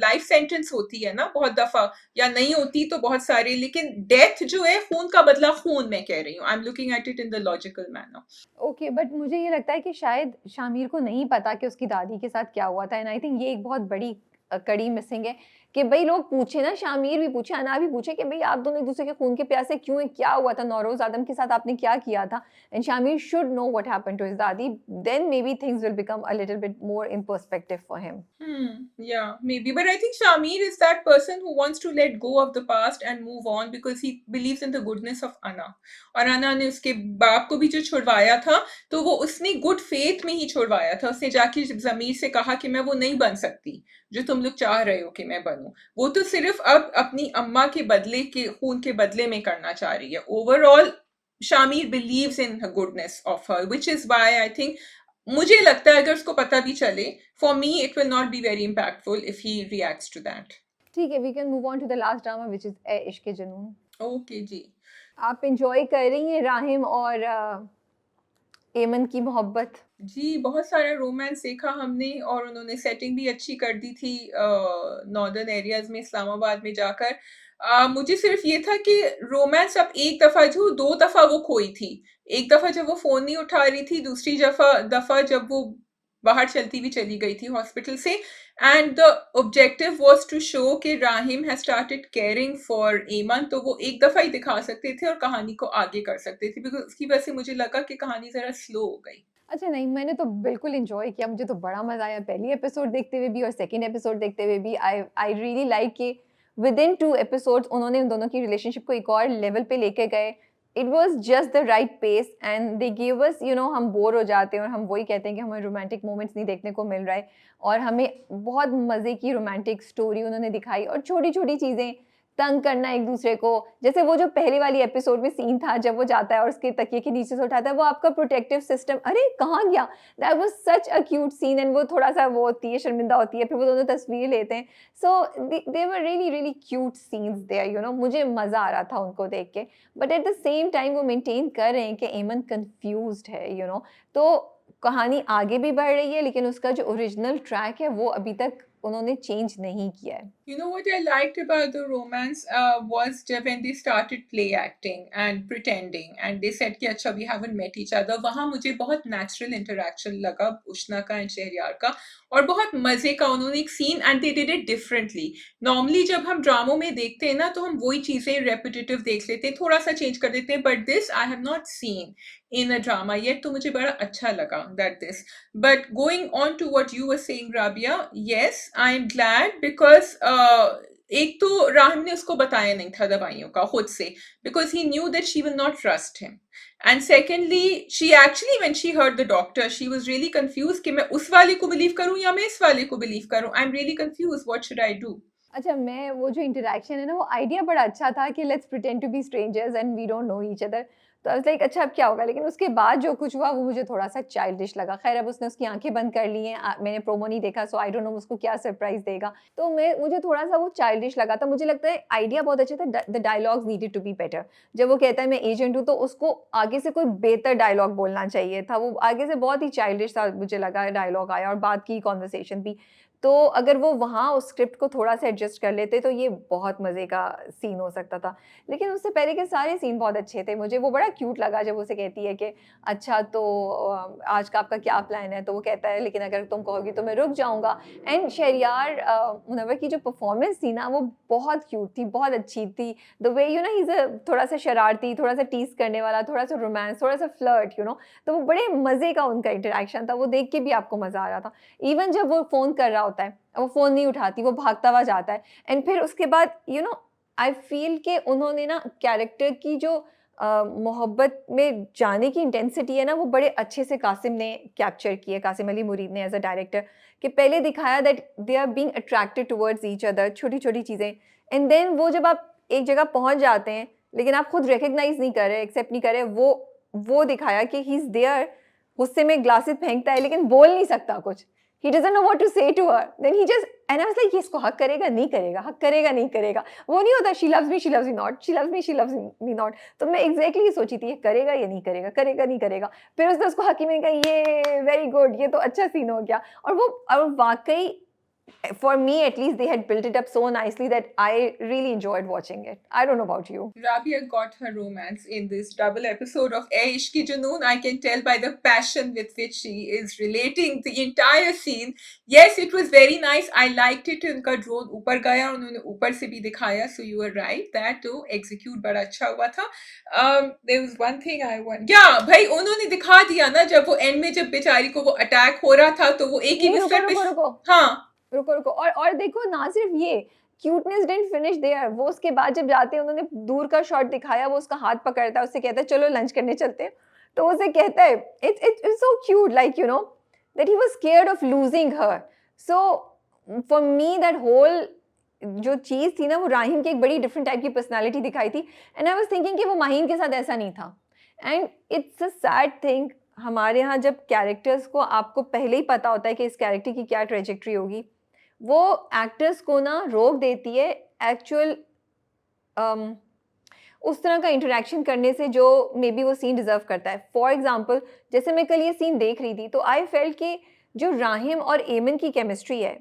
लाइफ सेंटेंस होती है ना बहुत दफा या नहीं होती तो बहुत सारे लेकिन डेथ जो है खून का बदला खून मैं कह रही हूँ I am looking at it in the logical manner okay, but मुझे ये लगता है कि शायद शामिर को नहीं पता कि उसकी दादी के साथ क्या हुआ था एंड आई थिंक ये एक बहुत बड़ी कड़ी मिसिंग है कि भाई लोग पूछे ना, शामिर भी पूछे, अना भी पूछे कि भाई आप दोनों एक दूसरे के खून के प्यासे क्यों हैं, क्या हुआ था, नौरोज आदम के साथ आपने क्या किया था। And Shamir should know what happened to his दादी, then maybe things will become a little bit more in perspective for him. Yeah, maybe. But I think Shamir is that person who wants to let go of the past and move on because he believes in the goodness of Anna. और अना ने उसके बाप को भी जो छुड़वाया था तो वो उसने गुड फेथ में ही छुड़वाया था उसने जाके जमीर से कहा कि मैं वो नहीं बन सकती जो तुम लोग चाह रहे हो कि मैं बनूं वो तो सिर्फ अब अपनी अम्मा के बदले के खून के बदले में करना चाह रही है overall Shamir believes in her goodness of her which is why I think मुझे लगता है अगर उसको पता भी चले for me it will not be very impactful if he reacts to that ठीक है, we can move on to the last drama which is a Ishq Junoon. Okay जी आप एंजॉय कर रही हैं राहिम और एमन की मोहब्बत? जी बहुत सारा रोमांस देखा हमने और उन्होंने सेटिंग भी अच्छी कर दी थी नॉर्दर्न एरियाज में इस्लामाबाद में जाकर मुझे सिर्फ ये था कि रोमांस अब एक दफा जो दो दफा वो खोई थी एक दफा जब वो फोन नहीं उठा रही थी दूसरी दफा जब वो बाहर चलती हुई चली गई थी हॉस्पिटल से and the objective was to show कि Rahim has started caring for Aiman तो वो एक दफा ही दिखा सकते थे और कहानी को आगे कर सकते थे बिकॉज उसकी वजह से मुझे लगा कि कहानी जरा स्लो हो गई अच्छा नहीं, मैंने तो बिल्कुल एन्जॉय किया, मुझे तो बड़ा मज़ा आया पहली एपिसोड देखते हुए भी और सेकंड एपिसोड देखते हुए भी। आई रियली लाइक कि विदिन 2 एपिसोड्स उन्होंने उन दोनों की रिलेशनशिप को एक और लेवल पे लेके गए। It was just the right pace and they give us, you know, हम बोर हो जाते हैं और हम वही कहते हैं कि हमें रोमांटिक मोमेंट्स नहीं देखने को मिल रहा है और हमें बहुत मज़े की रोमांटिक स्टोरी उन्होंने दिखाई और छोटी-छोटी चीज़ें तंग करना एक दूसरे को, जैसे वो जो पहले वाली एपिसोड में सीन था जब वो जाता है और उसके तकिए के नीचे से उठाता है, वो आपका प्रोटेक्टिव सिस्टम, अरे कहाँ गया, that was such a cute scene and वो थोड़ा सा वो होती है, शर्मिंदा होती है, फिर वो दोनों तस्वीर लेते हैं। So they were really really cute scenes there, you know, मुझे मज़ा आ रहा था उनको देख के। But at the same time वो मेंटेन कर रहे हैं कि एमन कंफ्यूज्ड है, यू नो, तो कहानी आगे भी बढ़ रही है लेकिन उसका जो ओरिजिनल ट्रैक है वो अभी तक उन्होंने चेंज नहीं किया है। You know what I liked about the romance was when they started play acting and pretending and they said कि अच्छा we haven't met each other वहाँ मुझे बहुत natural interaction लगा उष्णा का and शहरयार का और बहुत मजे का उन्होंने एक scene and they did it differently. Normally जब हम ड्रामों में देखते हैं ना तो हम वही चीजें repetitive देख लेते हैं थोड़ा सा change कर देते हैं but this I have not seen in a drama yet तो मुझे बड़ा अच्छा लगा that this but going on to what you were saying Rabia yes I am glad because एक तो राहिम ने उसको बताया नहीं था दवाइयों का खुद से, because he knew that she will not trust him. And secondly, she actually when she heard the doctor she was really confuse कि मैं उस वाले को बिलीव करूं या मैं इस वाले को बिलीव करूं। I am really confuse, what should I do? अच्छा, मैं वो जो इंटरैक्शन है ना, वो आइडिया बड़ा अच्छा था कि let's pretend to be strangers and we don't know each other. तो आई वाज़ लाइक अच्छा अब क्या होगा? लेकिन उसके बाद जो कुछ हुआ वो मुझे थोड़ा-सा चाइल्डिश लगा। ख़ैर अब उसने उसकी आँखें बंद कर ली हैं। मैंने प्रोमो नहीं देखा सो आई डोंट नो उसको क्या सरप्राइज़ देगा। तो मुझे थोड़ा-सा वो चाइल्डिश लगा था। मुझे लगता है आइडिया बहुत अच्छा था। The dialogues needed to be better. जब वो कहता है मैं एजेंट हूँ, तो उसको आगे से कोई बेहतर डायलॉग बोलना चाहिए था। वो आगे से बहुत ही चाइल्डिश सा मुझे लगा डायलॉग आया और बात की कन्वर्सेशन भी। तो अगर वो वहाँ उस स्क्रिप्ट को थोड़ा-सा एडजस्ट कर लेते तो ये बहुत मज़े का सीन हो सकता था। लेकिन उससे पहले के सारे सीन बहुत अच्छे थे। मुझे वो बड़ा क्यूट लगा जब उसे कहती है कि अच्छा तो आज का आपका क्या प्लान है? तो वो कहता है लेकिन अगर तुम कहोगी तो मैं रुक जाऊँगा। एंड शहरयार मुनव्वर की जो परफ़ॉर्मेंस थी ना वो बहुत क्यूट थी, बहुत अच्छी थी। The way you know he is थोड़ा-सा शरारती, थोड़ा-सा टीज़ करने वाला, थोड़ा-सा रोमांस, थोड़ा-सा फ्लर्ट यू नो। तो वो बड़े मज़े का उनका इंटरैक्शन था। वो देख के भी आपको मज़ा आ रहा था। इवन जब वो फ़ोन कर रहा होता है, वो फ़ोन नहीं उठाती, वो भागता हुआ जाता है एंड फिर उसके बाद यू नो आई फ़ील कि उन्होंने ना कैरेक्टर की जो मोहब्बत में जाने की इंटेंसिटी है ना, वो बड़े अच्छे से कासिम ने कैप्चर की है, कासिम अली मुरीद ने एज़ अ डायरेक्टर कि पहले दिखाया that they are being attracted towards each other, छोटी-छोटी चीज़ें एंड देन वो जब आप एक जगह पहुँच जाते हैं, लेकिन आप खुद रिकॉग्नाइज़ नहीं कर रहे, एक्सेप्ट नहीं कर रहे, वो दिखाया कि ही इज़ देयर, गुस्से में ग्लासेस फेंकता है लेकिन बोल नहीं सकता कुछ। He doesn't know what to say to her. Then he just and I was like ये इसको हग करेगा, नहीं करेगा, हग करेगा, नहीं करेगा। वो नहीं होता she loves me not, she loves me, she loves me not। तो मैं एग्ज़ैक्टली ये सोची थी ये करेगा या नहीं करेगा, करेगा, नहीं करेगा। फिर उसने उसको हग की, मैंने कहा ये वेरी गुड, ये तो अच्छा सीन हो गया। और वाक़ई for me at least they had built it up so nicely that I really enjoyed watching it. I don't know about you. Rabia got her romance in this double episode of Eh Ishq Ki Junoon. I can tell by the passion with which she is relating the entire scene. Yes, it was very nice. I liked it. उनका drone ऊपर गया, उन्होंने ऊपर से भी दिखाया. So you were right that to execute बड़ा अच्छा हुआ था. There was one thing I want. Yeah, भाई उन्होंने दिखा दिया ना जब वो end में जब बेचारी को वो attack हो रहा था तो वो एक ही नहीं रुको, बिस्तर पे रुको, रुको। हाँ रुको, रुको और देखो ना सिर्फ ये क्यूटनेस डिडंट फिनिश देयर वो उसके बाद जब जाते हैं उन्होंने दूर का शॉट दिखाया वो उसका हाथ पकड़ता है उससे कहता है चलो लंच करने चलते हैं तो उसे कहता है it's so cute like you know that he was scared of losing her so for me that whole जो चीज़ थी ना वो राहिम की एक बड़ी डिफरेंट टाइप की पर्सनालिटी दिखाई थी एंड आई वाज थिंकिंग कि वो माहीन के साथ ऐसा नहीं था and it's a sad thing हमारे यहाँ जब कैरेक्टर्स को आपको पहले ही पता होता है कि इस कैरेक्टर की क्या ट्रेजेक्ट्री होगी वो एक्टर्स को ना रोक देती है एक्चुअल उस तरह का इंटरेक्शन करने से जो मे बी वो सीन डिज़र्व करता है। फॉर एग्ज़ाम्पल जैसे मैं कल ये सीन देख रही थी तो आई फेल्ट कि जो राहिम और एमन की केमिस्ट्री है,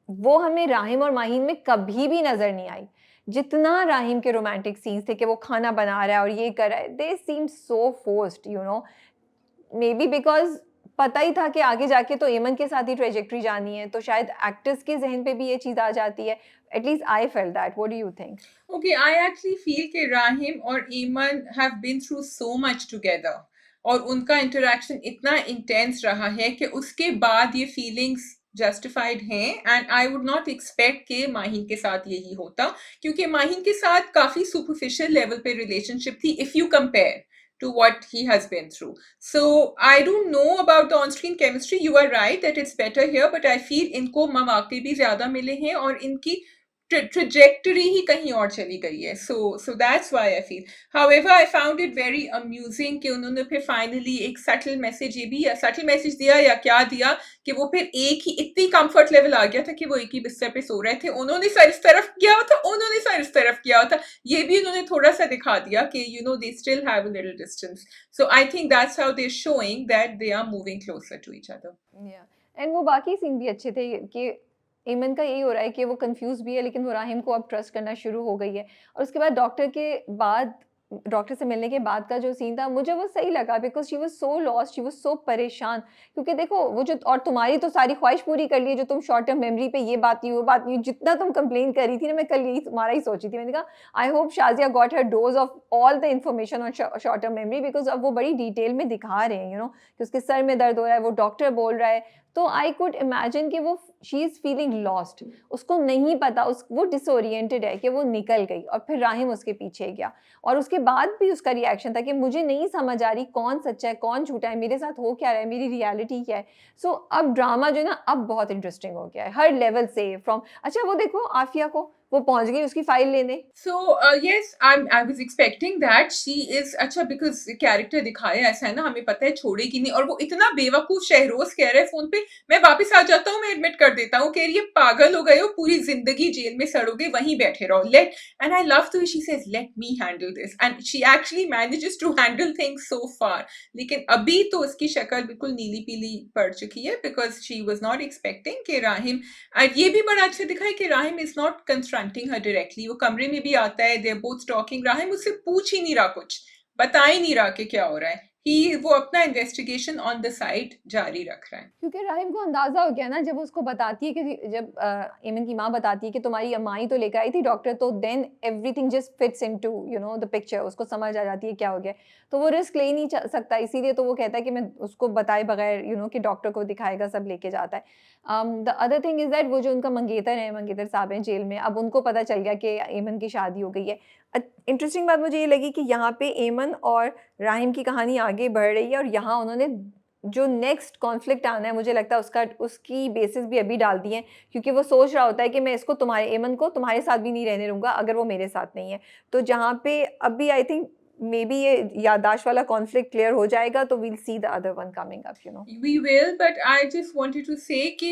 वो हमें राहिम और माहीन में कभी भी नज़र नहीं आई। जितना राहिम के रोमांटिक सीन्स थे कि वो खाना बना रहा है और ये कर रहा है, दे seemed so forced you know. May be because पता ही था कि आगे जाके तो एमन के साथ ही ट्रेजेक्टरी जानी है, तो शायद एक्टर्स के ज़हन पे भी ये चीज़ आ जाती है। At least I felt that, what do you think? Okay, I actually feel कि राहिम और ईमन have been through so much together और उनका इंटरेक्शन इतना इंटेंस रहा है कि उसके बाद ये फीलिंग्स जस्टिफाइड हैं and I would not expect कि माहिन के साथ यही होता क्योंकि माहिन के साथ काफ़ी सुपरफिशियल लेवल पे रिलेशनशिप थी if you compare to what he has been through. So I don't know about the on-screen chemistry. You are right that it's better here, but I feel इनको मौके भी ज़्यादा मिले हैं और इनकी trajectory ही कहीं और चली गई है so that's why I feel however I found it very amusing कि उन्होंने फिर finally एक subtle message ये भी या subtle message दिया या क्या दिया कि वो फिर एक ही इतनी comfort level आ गया था कि वो एक ही बिस्तर पे सो रहे थे उन्होंने सर इस तरफ किया हुआ था उन्होंने सर इस तरफ किया हुआ था ये भी उन्होंने थोड़ा सा दिखा दिया कि you know they still have a little distance so I think that's how they're showing that they are moving closer to each other. या एंड वो बाकी सीन भी अच्छे थे कि एमन का यही हो रहा है कि वो कंफ्यूज भी है लेकिन वो राहिम को अब ट्रस्ट करना शुरू हो गई है और उसके बाद डॉक्टर से मिलने के बाद का जो सीन था मुझे वो सही लगा because she was so lost she was so परेशान क्योंकि देखो वो जो और तुम्हारी तो सारी ख्वाहिश पूरी कर ली जो तुम शॉर्ट टर्म मेमोरी पे ये बात नहीं वो बात नहीं जितना तुम कंप्लेन कर रही थी ना मैं कल यही तुम्हारा ही सोची थी मैंने कहा I hope Shazia got her dose of all the information on short term memory because अब वो बड़ी डिटेल में दिखा रहे हैं यू नो कि उसके सर में दर्द हो रहा है वो डॉक्टर बोल रहा है तो आई कुड इमेजिन कि वो शी इज़ फीलिंग लॉस्ट, उसको नहीं पता, वो डिसोरिएंटेड है कि वो निकल गई और फिर राहिम उसके पीछे गया और उसके बाद भी उसका रिएक्शन था कि मुझे नहीं समझ आ रही कौन सच्चा है कौन झूठा है, मेरे साथ हो क्या रहा है, मेरी रियलिटी क्या है। सो अब ड्रामा जो है ना अब बहुत इंटरेस्टिंग हो गया है हर लेवल से, फ्रॉम अच्छा वो देखो आफिया को, वो पहुंच गई उसकी फाइल लेने। So yes, I was expecting that she is अच्छा because कैरेक्टर दिखाया ऐसा है ना, हमें पता है छोड़ेगी नहीं, और वो इतना बेवकूफ शहरोज कह रहा है फोन पे मैं वापस आ जाता हूँ, मैं एडमिट कर देता हूँ, कह रही है पागल हो गए हो, पूरी जिंदगी जेल में सड़ोगे, वहीं बैठे रहो, let, and I love the she says let me handle this, and she actually manages to handle things so far. लेकिन अभी तो उसकी शक्ल बिल्कुल नीली पीली पड़ चुकी है because she was not expecting कि राहिम, और ये भी बड़ा अच्छा दिखा है कि Rahim is not confronting her directly, वो कमरे में भी आता है, they are both talking, Rahim उससे पूछ ही नहीं रहा, कुछ बता ही नहीं रहा कि क्या हो रहा है, वो अपना इन्वेस्टिगेशन ऑन द साइड जारी रख रहा है। क्योंकि राहिम को अंदाजा हो गया ना जब उसको बताती है कि जब एमन की माँ बताती है कि तुम्हारी अम्मा ही तो लेकर आई थी डॉक्टर, तो then everything just fits into you know the picture, उसको समझ आ जाती है क्या हो गया। तो वो रिस्क ले ही नहीं सकता, इसीलिए तो वो कहता है कि मैं उसको बताए बगैर कि डॉक्टर को दिखाएगा, सब लेके जाता है। The other thing is that वो जो उनका मंगेतर है, मंगेतर साहब हैं जेल में, अब उनको पता चल गया कि एमन की शादी हो गई है। इंटरेस्टिंग बात मुझे ये लगी कि यहाँ पे एमन और राहिम की कहानी आगे बढ़ रही है और यहाँ उन्होंने जो नेक्स्ट कॉन्फ्लिक्ट आना है मुझे लगता है उसकी बेसिस भी अभी डाल दी है, क्योंकि वो सोच रहा होता है कि मैं इसको एमन को तुम्हारे साथ भी नहीं रहने दूंगा अगर वो मेरे साथ नहीं है। तो जहाँ पे अभी आई थिंक मे बी ये याददाश्त वाला कॉन्फ्लिक्ट क्लियर हो जाएगा तो we'll see the other one coming up. We will, but I just wanted to say कि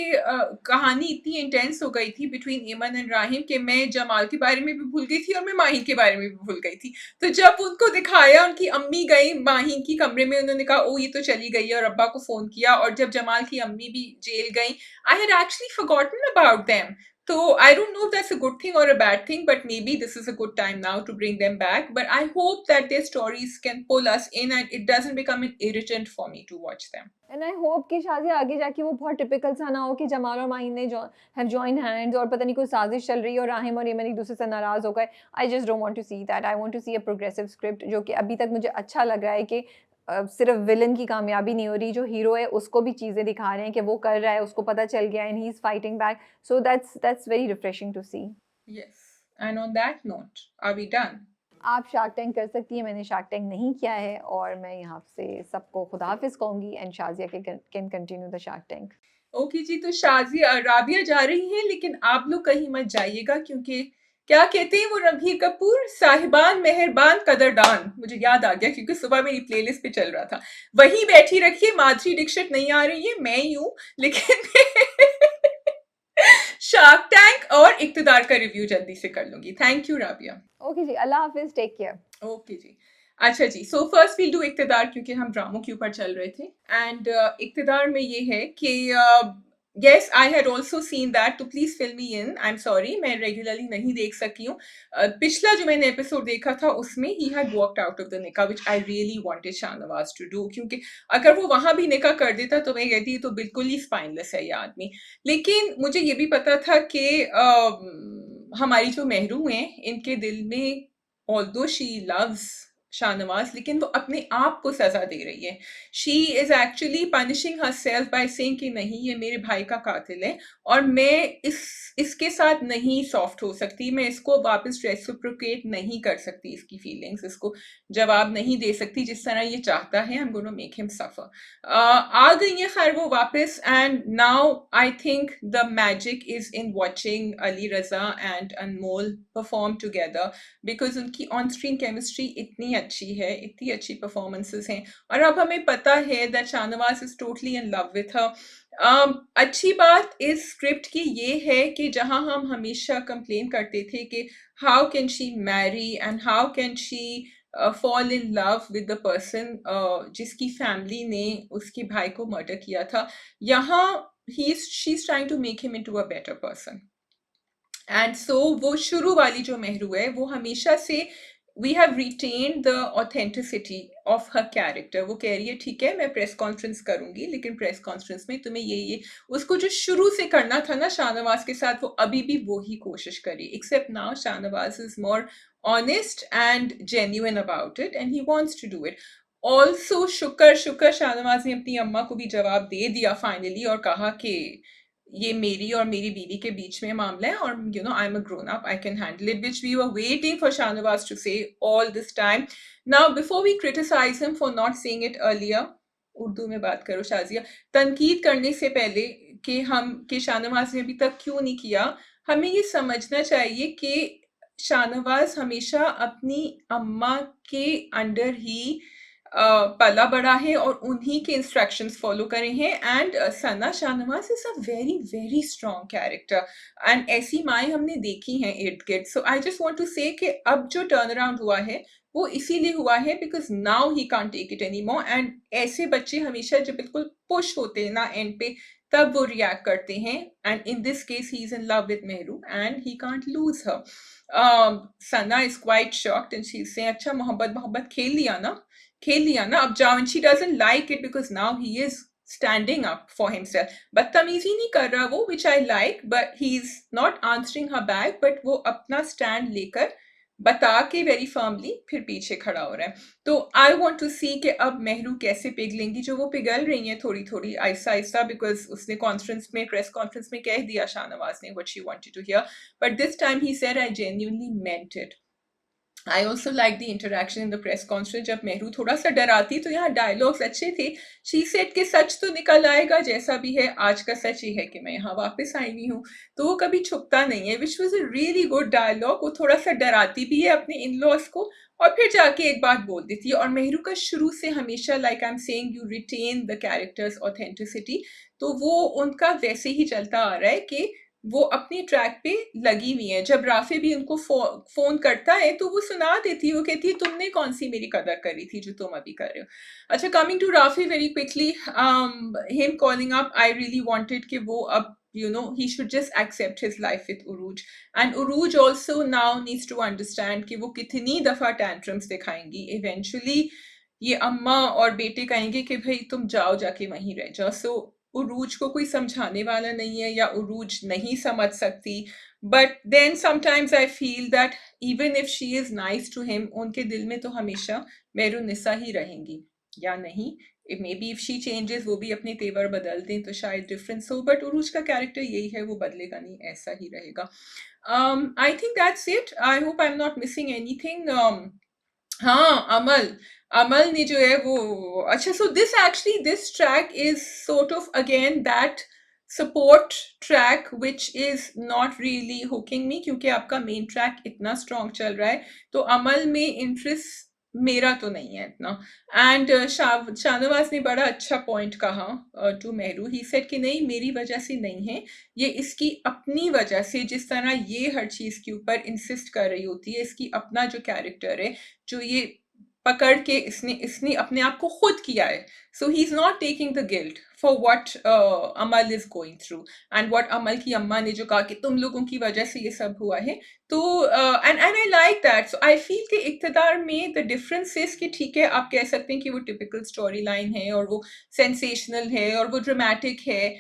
कहानी इतनी इंटेंस हो गई थी बिटवीन एमन एंड राहिम कि मैं जमाल के बारे में भी भूल गई थी और मैं माहिन के बारे में भी भूल गई थी। तो जब उनको दिखाया, उनकी अम्मी गई माहिन की कमरे में, उन्होंने कहा ओ ये तो चली गई है, और अब्बा को फोन किया, और जब जमाल की अम्मी भी जेल गई, I had actually forgotten about them. So I don't know if that's a good thing or a bad thing, but maybe this is a good time now to bring them back. But I hope that their stories can pull us in and it doesn't become an irritant for me to watch them. And I hope कि शायद आगे जाके वो बहुत typical सा ना हो कि जमाल और माहिन ने हैव जॉइन हैंड्स और पता नहीं कोई साजिश चल रही है और राहिम और एमन एक दूसरे से नाराज हो गए। I just don't want to see that, I want to see a progressive script, जो कि अभी तक मुझे अच्छा लग रहा है कि सिर्फ विलन की कामयाबी नहीं हो रही, जो हीरो है उसको भी चीज़ें दिखा रहे हैं कि वो कर रहा है, उसको पता चल गया and he is fighting back, so that's very refreshing to see. Yes. And on that note, are we done? आप शार्क टैंक कर सकती हैं, मैंने शार्क टैंक नहीं किया है और मैं यहाँ से सबको खुदाफिज कहूँगी एंड शाजिया के can continue the Shark Tank. Okay ji, तो शाजिया राबिया जा रही हैं, लेकिन आप लोग कहीं मत जाइएगा, क्योंकि क्या कहते हैं वो रणबीर कपूर, साहिबान मेहरबान कदरदान, मुझे याद आ गया क्योंकि सुबह मेरी प्लेलिस्ट पे चल रहा था, वहीं बैठी रखिए। माधुरी दीक्षित नहीं आ रही है, मैं ही हूँ, लेकिन शार्क टैंक और इक्तदार का रिव्यू जल्दी से कर लूंगी। Thank you Rabia. Okay ji, अल्लाह हाफिज, टेक केयर। ओके जी। अच्छा जी, so first we'll do Iqtidar, क्योंकि हम ड्रामों के ऊपर चल रहे थे, एंड इक्तदार में ये है कि yes I had also seen that, तो please fill me in, I am sorry मैं रेगुलरली नहीं देख सकी हूँ। पिछला जो मैंने एपिसोड देखा था उसमें ही had walked out of the निकाह, which I really wanted Shahnawaz to do, क्योंकि अगर वो वहां भी निकाह कर देता तो मैं कहती तो बिल्कुल ही स्पाइनलेस है ये आदमी। लेकिन मुझे ये भी पता था कि हमारी जो महरू हैं इनके दिल में, ऑल्दो शी लव्स शाहनवाज, लेकिन वो अपने आप को सजा दे रही है। She is actually punishing her self by saying कि नहीं ये मेरे भाई का कातिल है और मैं इसके साथ नहीं सॉफ्ट हो सकती, मैं इसको वापस रेसिप्रोकेट नहीं कर सकती, इसकी फीलिंग्स इसको जवाब नहीं दे सकती जिस तरह ये चाहता है। I am gonna make him suffer. आ गई है खैर वो वापस, and now I think the magic is in watching Ali Raza and Anmol perform together, because उनकी ऑन स्क्रीन केमिस्ट्री इतनी अच्छी है, इतनी अच्छी परफॉर्मेंसेस हैं, और अब हमें पता है that Shahnawaz is totally in love with her. अच्छी बात इस स्क्रिप्ट की ये है कि जहां हम हमेशा कंप्लेन करते थे कि how can she marry and how can she fall in love with the person जिसकी फैमिली ने उसके भाई को मर्डर किया था, यहाँ she is trying to make him into a better person. And so वो शुरू वाली जो महरू है वो हमेशा से we have written the authenticity of her character. वो कह रही है ठीक है मैं प्रेस कॉन्फ्रेंस करूंगी, लेकिन प्रेस कॉन्फ्रेंस में तुम्हें ये उसको जो शुरू से करना था ना शाहनवाज के साथ, वो अभी भी वो ही कोशिश करी, except now Shahnawaz is more honest and genuine about it and he wants to do it. Also शुक्र शुक्र शाहनवाज ने अपनी अम्मा को भी जवाब दे दिया फाइनली और कहा कि ये मेरी और मेरी बीवी के बीच में मामला है और I am a grown up, I can handle it, which we were waiting for Shahnawaz to say all this time. Now before we criticise him for not saying it earlier, Urdu में बात करो शाजिया, तनकीद करने से पहले कि शाहनवाज ने अभी तक क्यों नहीं किया, हमें ये समझना चाहिए कि शाहनवाज हमेशा अपनी अम्मा के अंडर ही पला बड़ा है और उन्हीं के इंस्ट्रक्शंस फॉलो करे हैं. And Sana Shahnawaz is a very very strong character and ऐसी माएँ हमने देखी हैं इर्द गिर्द. सो आई जस्ट वांट टू से कि अब जो टर्न अराउंड हुआ है वो इसीलिए हुआ है because now he can't take it any more. And ऐसे बच्चे हमेशा जब बिल्कुल पुश होते हैं ना एंड पे, तब वो रिएक्ट करते हैं. And in this case he is in love with Mehru and he can't lose her. Sana is quite shocked and she is saying अच्छा मोहब्बत मोहब्बत खेल लिया ना, अब जाओ. And she doesn't like it because now he is standing up for himself. बदतमीजी नहीं कर रहा वो, which I like, but he is not answering her back, but वो अपना स्टैंड लेकर बता के वेरी फर्मली फिर पीछे खड़ा हो रहा है. तो आई वॉन्ट टू सी कि अब मेहरू कैसे पिघलेंगी, जो वो पिघल रही हैं थोड़ी थोड़ी आहिस्ता आहिस्ता, बिकॉज उसने कॉन्फ्रेंस में प्रेस कॉन्फ्रेंस में कह दिया शाहनवाज ने what she wanted to hear, but this time he said I genuinely meant it. I also like the interaction in the press conference. जब मेहरू थोड़ा सा डराती तो यहाँ डायलॉग्स अच्छे थे. शी सेड कि सच तो निकल आएगा जैसा भी है, आज का सच ये है कि मैं यहाँ वापस आई हुई हूँ. तो वो कभी छुपता नहीं है, which was a really good dialogue. वो थोड़ा सा डराती भी है अपने इन लॉज को और फिर जाके एक बात बोल देती है. और मेहरू का शुरू से हमेशा, like I am saying, you written the characters authenticity. तो वो उनका वैसे ही चलता आ रहा है कि वो अपनी ट्रैक पे लगी हुई है. जब राफे भी उनको फोन करता है तो वो सुना देती है, वो कहती है तुमने कौन सी मेरी कदर करी थी जो तुम अभी कर रहे हो. अच्छा, coming to Rafay very quickly, him calling up, I really wanted कि वो अब he should just accept his life with Uruj. And Uruj also now needs to understand कि वो कितनी दफा tantrums दिखाएंगी. Eventually ये अम्मा और बेटे कहेंगे कि भाई तुम जाओ, जाके वहीं रह जाओ. सो उरूज को कोई समझाने वाला नहीं है या उरूज नहीं समझ सकती. But then sometimes I feel that even if she is nice to him, उनके दिल में तो हमेशा मेहरुन्निसा ही रहेंगी, या नहीं? May be if she changes, वो भी अपने तेवर बदल दें तो शायद डिफरेंस हो. बट उरूज का कैरेक्टर यही है, वो बदलेगा नहीं, ऐसा ही रहेगा. I think that's it. I hope I am not missing anything. हाँ, अमल अमल ने जो है वो, अच्छा, so this track is sort of again that support track which is not really hooking me, क्योंकि आपका मेन ट्रैक इतना स्ट्रॉन्ग चल रहा है. तो अमल में इंटरेस्ट मेरा तो नहीं है इतना. एंड शाहनवाज ने बड़ा अच्छा पॉइंट कहा टू मेहरू. ही सेड कि नहीं, मेरी वजह से नहीं है, ये इसकी अपनी वजह से, जिस तरह ये हर चीज के ऊपर इंसिस्ट कर रही होती है, इसकी अपना जो कैरेक्टर है, जो ये पकड़ के इसने इसने अपने आप को खुद किया है. So he is not taking the guilt for what Amal is going through and what Amal की अम्मा ने जो कहा कि तुम लोगों की वजह से ये सब हुआ है. तो and I like that. So I feel कि इक्तदार में द डिफरेंस इज कि ठीक है, आप कह सकते हैं कि वो टिपिकल स्टोरी लाइन है और वो सेंसेशनल है और वो ड्रामेटिक है.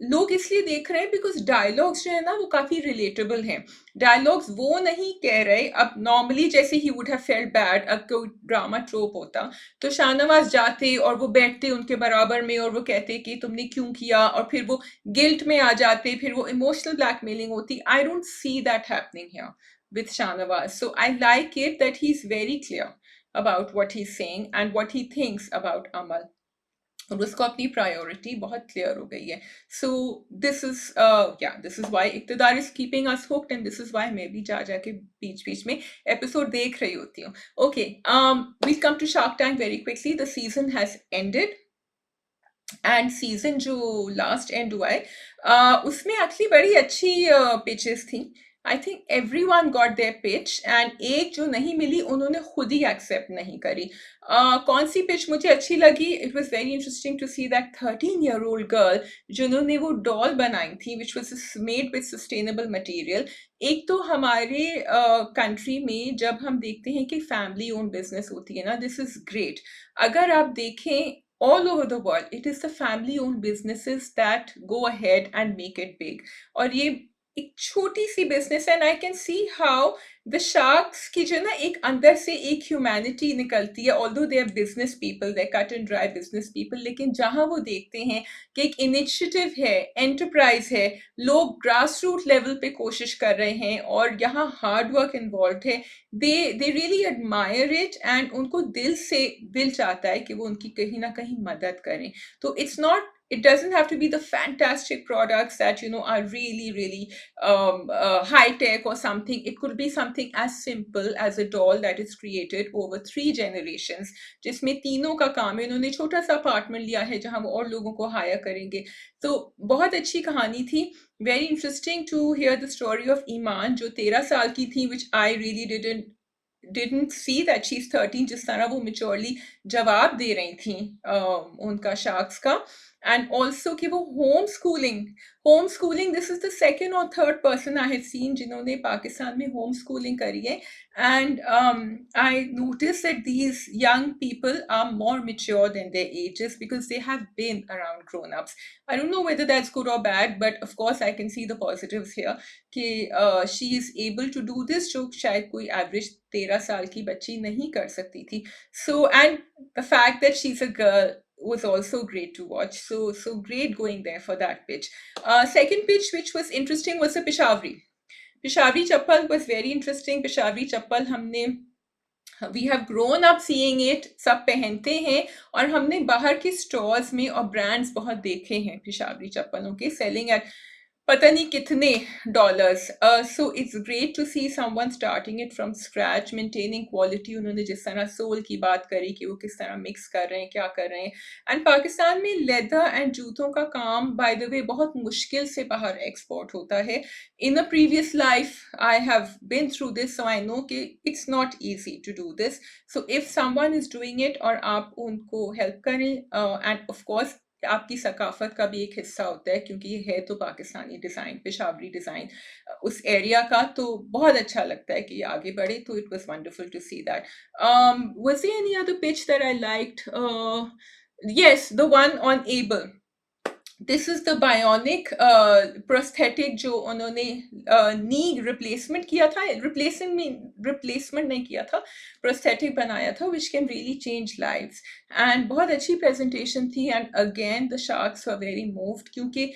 लोग इसलिए देख रहे हैं बिकॉज डायलॉग्स जो है ना वो काफी रिलेटेबल हैं. डायलॉग्स वो नहीं कह रहे, अब नॉर्मली जैसे he would have felt bad, अब कोई ड्रामा ट्रोप होता तो शाहनवाज जाते और वो बैठते उनके बराबर में और वो कहते कि तुमने क्यों किया, और फिर वो गिल्ट में आ जाते, फिर वो इमोशनल ब्लैकमेलिंग होती. I don't see that happening here with Shahnawaz. So I like it that he's very clear about what he's saying and what he thinks about Amal. और उसको अपनी प्रायोरिटी बहुत क्लियर हो गई है. So this is why Iqtidar is keeping us hooked and this is why मैं भी जा जाके बीच बीच में एपिसोड देख रही होती हूँ. Okay, we come to Shark Tank very quickly. The season has ended and season जो लास्ट एंड हुआ है उसमें एक्चुअली बड़ी अच्छी पिचेस थी. I think every one got their pitch and एक जो नहीं मिली उन्होंने खुद ही एक्सेप्ट नहीं करी. कौन सी पिच मुझे अच्छी लगी? It was very interesting to see that 13-year-old girl जिन्होंने वो डॉल बनाई थी which was made with sustainable material. एक तो हमारे कंट्री में जब हम देखते हैं कि फैमिली ओन बिजनेस होती है ना, दिस इज ग्रेट. अगर आप देखें all over the world, it is the family owned businesses that go ahead and make it big. और ये एक छोटी सी business and I can see how the sharks की जो ना एक अंदर से एक ह्यूमैनिटी निकलती है, although they are business people, they cut and dry business people, लेकिन जहां वो देखते हैं कि एक इनिशिएटिव है, एंटरप्राइज है, लोग ग्रास रूट लेवल पे कोशिश कर रहे हैं और यहाँ हार्ड वर्क इन्वॉल्व है, they really admire it and उनको दिल से दिल चाहता है कि वो उनकी कहीं ना कहीं मदद करें. तो it's not, it doesn't have to be the fantastic products that are really high tech or something. It could be something as simple as a doll that is created over 3 generations, जिसमें तीनों का काम है. इन्होंने छोटा सा apartment लिया है जहां वो और लोगों को हायर करेंगे. तो बहुत अच्छी कहानी थी. Very interesting to hear the story of Eman जो 13 साल की थी, which I really didn't see that she's 13, जिस तरह वो maturely जवाब दे रही थी उनका शार्क्स का. And also कि वो home schooling, this is the second और third person I have seen जिन्होंने पाकिस्तान में होम स्कूलिंग करी है. And I noticed that these young people are more mature than their ages because they have been around grown-ups. I don't know whether that's good or bad, but of course I can see the positives here कि she is able to do this जो शायद कोई average 13 साल की बच्ची नहीं कर सकती थी. So and the fact that she's a girl was also great to watch. So great going there for that pitch. Second pitch which was interesting was the Peshawari. Peshawari chappal was very interesting. Peshawari chappal हमने we have grown up seeing it, सब पहनते हैं और हमने बाहर के stores में और ब्रांड्स बहुत देखे हैं पेशावरी चप्पलों के सेलिंग एट पता नहीं कितने dollars. So it's great to see someone starting it from scratch, maintaining quality. उन्होंने जिस तरह सोल की बात करी कि वो किस तरह मिक्स कर रहे हैं, क्या कर रहे हैं. एंड पाकिस्तान में लेदर एंड जूतों का काम बाय द वे बहुत मुश्किल से बाहर एक्सपोर्ट होता है. in a previous life I have been through this, so I know कि it's not easy to do this. So if someone is doing it और आप उनको help करें, and of course आपकी सकाफत का भी एक हिस्सा होता है क्योंकि ये है तो पाकिस्तानी डिज़ाइन, पेशावरी डिज़ाइन उस एरिया का, तो बहुत अच्छा लगता है कि ये आगे बढ़े. तो it was wonderful to see that. Was there any other pitch that I liked? Yes, the one on Able. This is the bionic prosthetic जो उन्होंने नी रिप्लेसमेंट किया था, रिप्लेसमेंट नहीं किया था, प्रोस्थेटिक बनाया था, which can really change lives. And बहुत अच्छी प्रेजेंटेशन थी. And again the sharks were very moved क्योंकि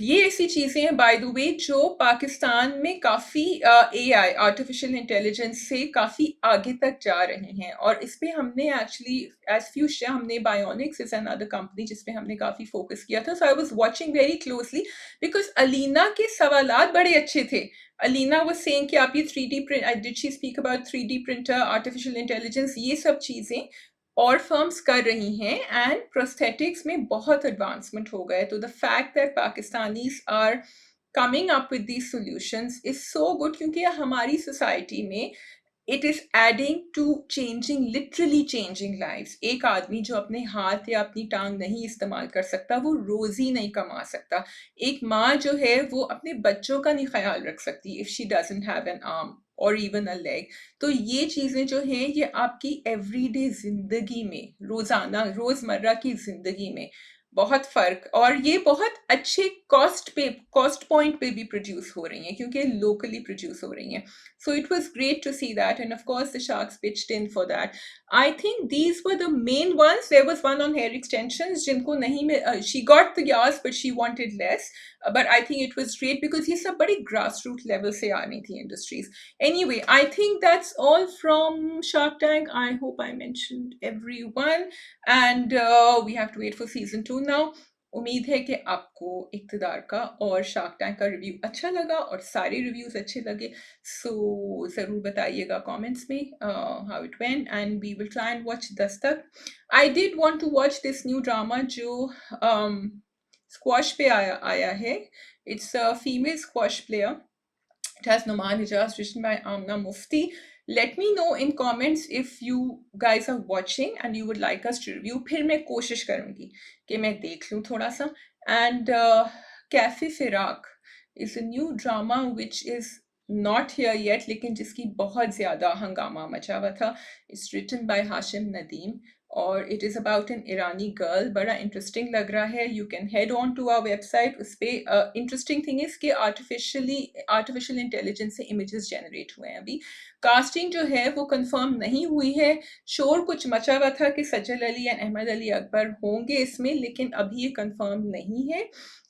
ये ऐसी चीज़ें हैं बाय द वे जो पाकिस्तान में काफ़ी एआई आर्टिफिशियल इंटेलिजेंस से काफ़ी आगे तक जा रही हैं. और इस पे हमने एक्चुअली एज फ्यूचर हमने बायोनिक्स इज अनदर कंपनी जिस पे हमने काफ़ी फोकस किया था. So I was watching very closely because Alina के सवालात बड़े अच्छे थे. अलीना वाज सेइंग कि आप ये 3D print, did she speak about 3D printer, artificial intelligence, ये सब चीज़ें और फर्म्स कर रही हैं. एंड प्रोस्थेटिक्स में बहुत एडवांसमेंट हो गए. तो the fact that Pakistanis are coming up with these solutions is so good क्योंकि हमारी सोसाइटी में it is adding to changing, literally changing lives. एक आदमी जो अपने हाथ या अपनी टांग नहीं इस्तेमाल कर सकता वो रोजी नहीं कमा सकता. एक माँ जो है वो अपने बच्चों का नहीं ख्याल रख सकती if she doesn't have an arm और इवन अ लेग. तो ये चीज़ें जो हैं ये आपकी एवरीडे ज़िंदगी में, रोज़ाना रोज़मर्रा की ज़िंदगी में बहुत फ़र्क, और ये बहुत अच्छे कॉस्ट पॉइंट पे भी प्रोड्यूस हो रही हैं क्योंकि लोकली प्रोड्यूस हो रही हैं. So it was great to see that, and of course the Sharks pitched in for that. I think these were the main ones. There was one on hair extensions, जिनको नहीं she got the yes but she wanted less. But I think it was great because ये सब बड़ी grassroots level से आ रही थी industries. Anyway, I think that's all from Shark Tank. I hope I mentioned everyone, and we have to wait for season 2 now. उम्मीद है कि आपको इक़्तिदार का और शार्क टैंक का रिव्यू अच्छा लगा और सारे रिव्यूज़ अच्छे लगे. सो ज़रूर बताइएगा कमेंट्स में how it went, and we will try and watch Dastak. I did want to watch this new drama जो स्क्वॉश पे आया है. It's a female squash player. It has Noman Hijaz, written by Amna Mufti. Let me know in comments if you guys are watching and you would like us to review. फिर मैं कोशिश करूँगी कि मैं देख लूँ थोड़ा सा. And Cafe Firak is a new drama which is not here yet, लेकिन जिसकी बहुत ज़्यादा हंगामा मचा हुआ था. It's written by Hashim Nadeem और it is about an Irani girl, बड़ा इंटरेस्टिंग लग रहा है। You can head on to our website, उस पर इंटरेस्टिंग थिंग इज़ कि आर्टिफिशियल इंटेलिजेंस से इमेजेस जनरेट हुए हैं। अभी कास्टिंग जो है वो कंफर्म नहीं हुई है। शोर कुछ मचा हुआ था कि सज्जल अली एंड अहमद अली अकबर होंगे इसमें, लेकिन अभी ये कंफर्म नहीं है,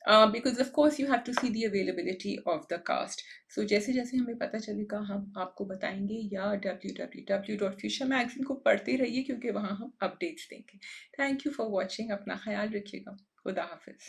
because of course you have to see the availability of the cast. So जैसे जैसे हमें पता चलेगा हम आपको बताएंगे, या www.fuchsia magazine को पढ़ते रहिए क्योंकि वहाँ हम अपडेट्स देंगे। थैंक यू फॉर वॉचिंग, अपना ख्याल रखिएगा। खुदा हाफिज।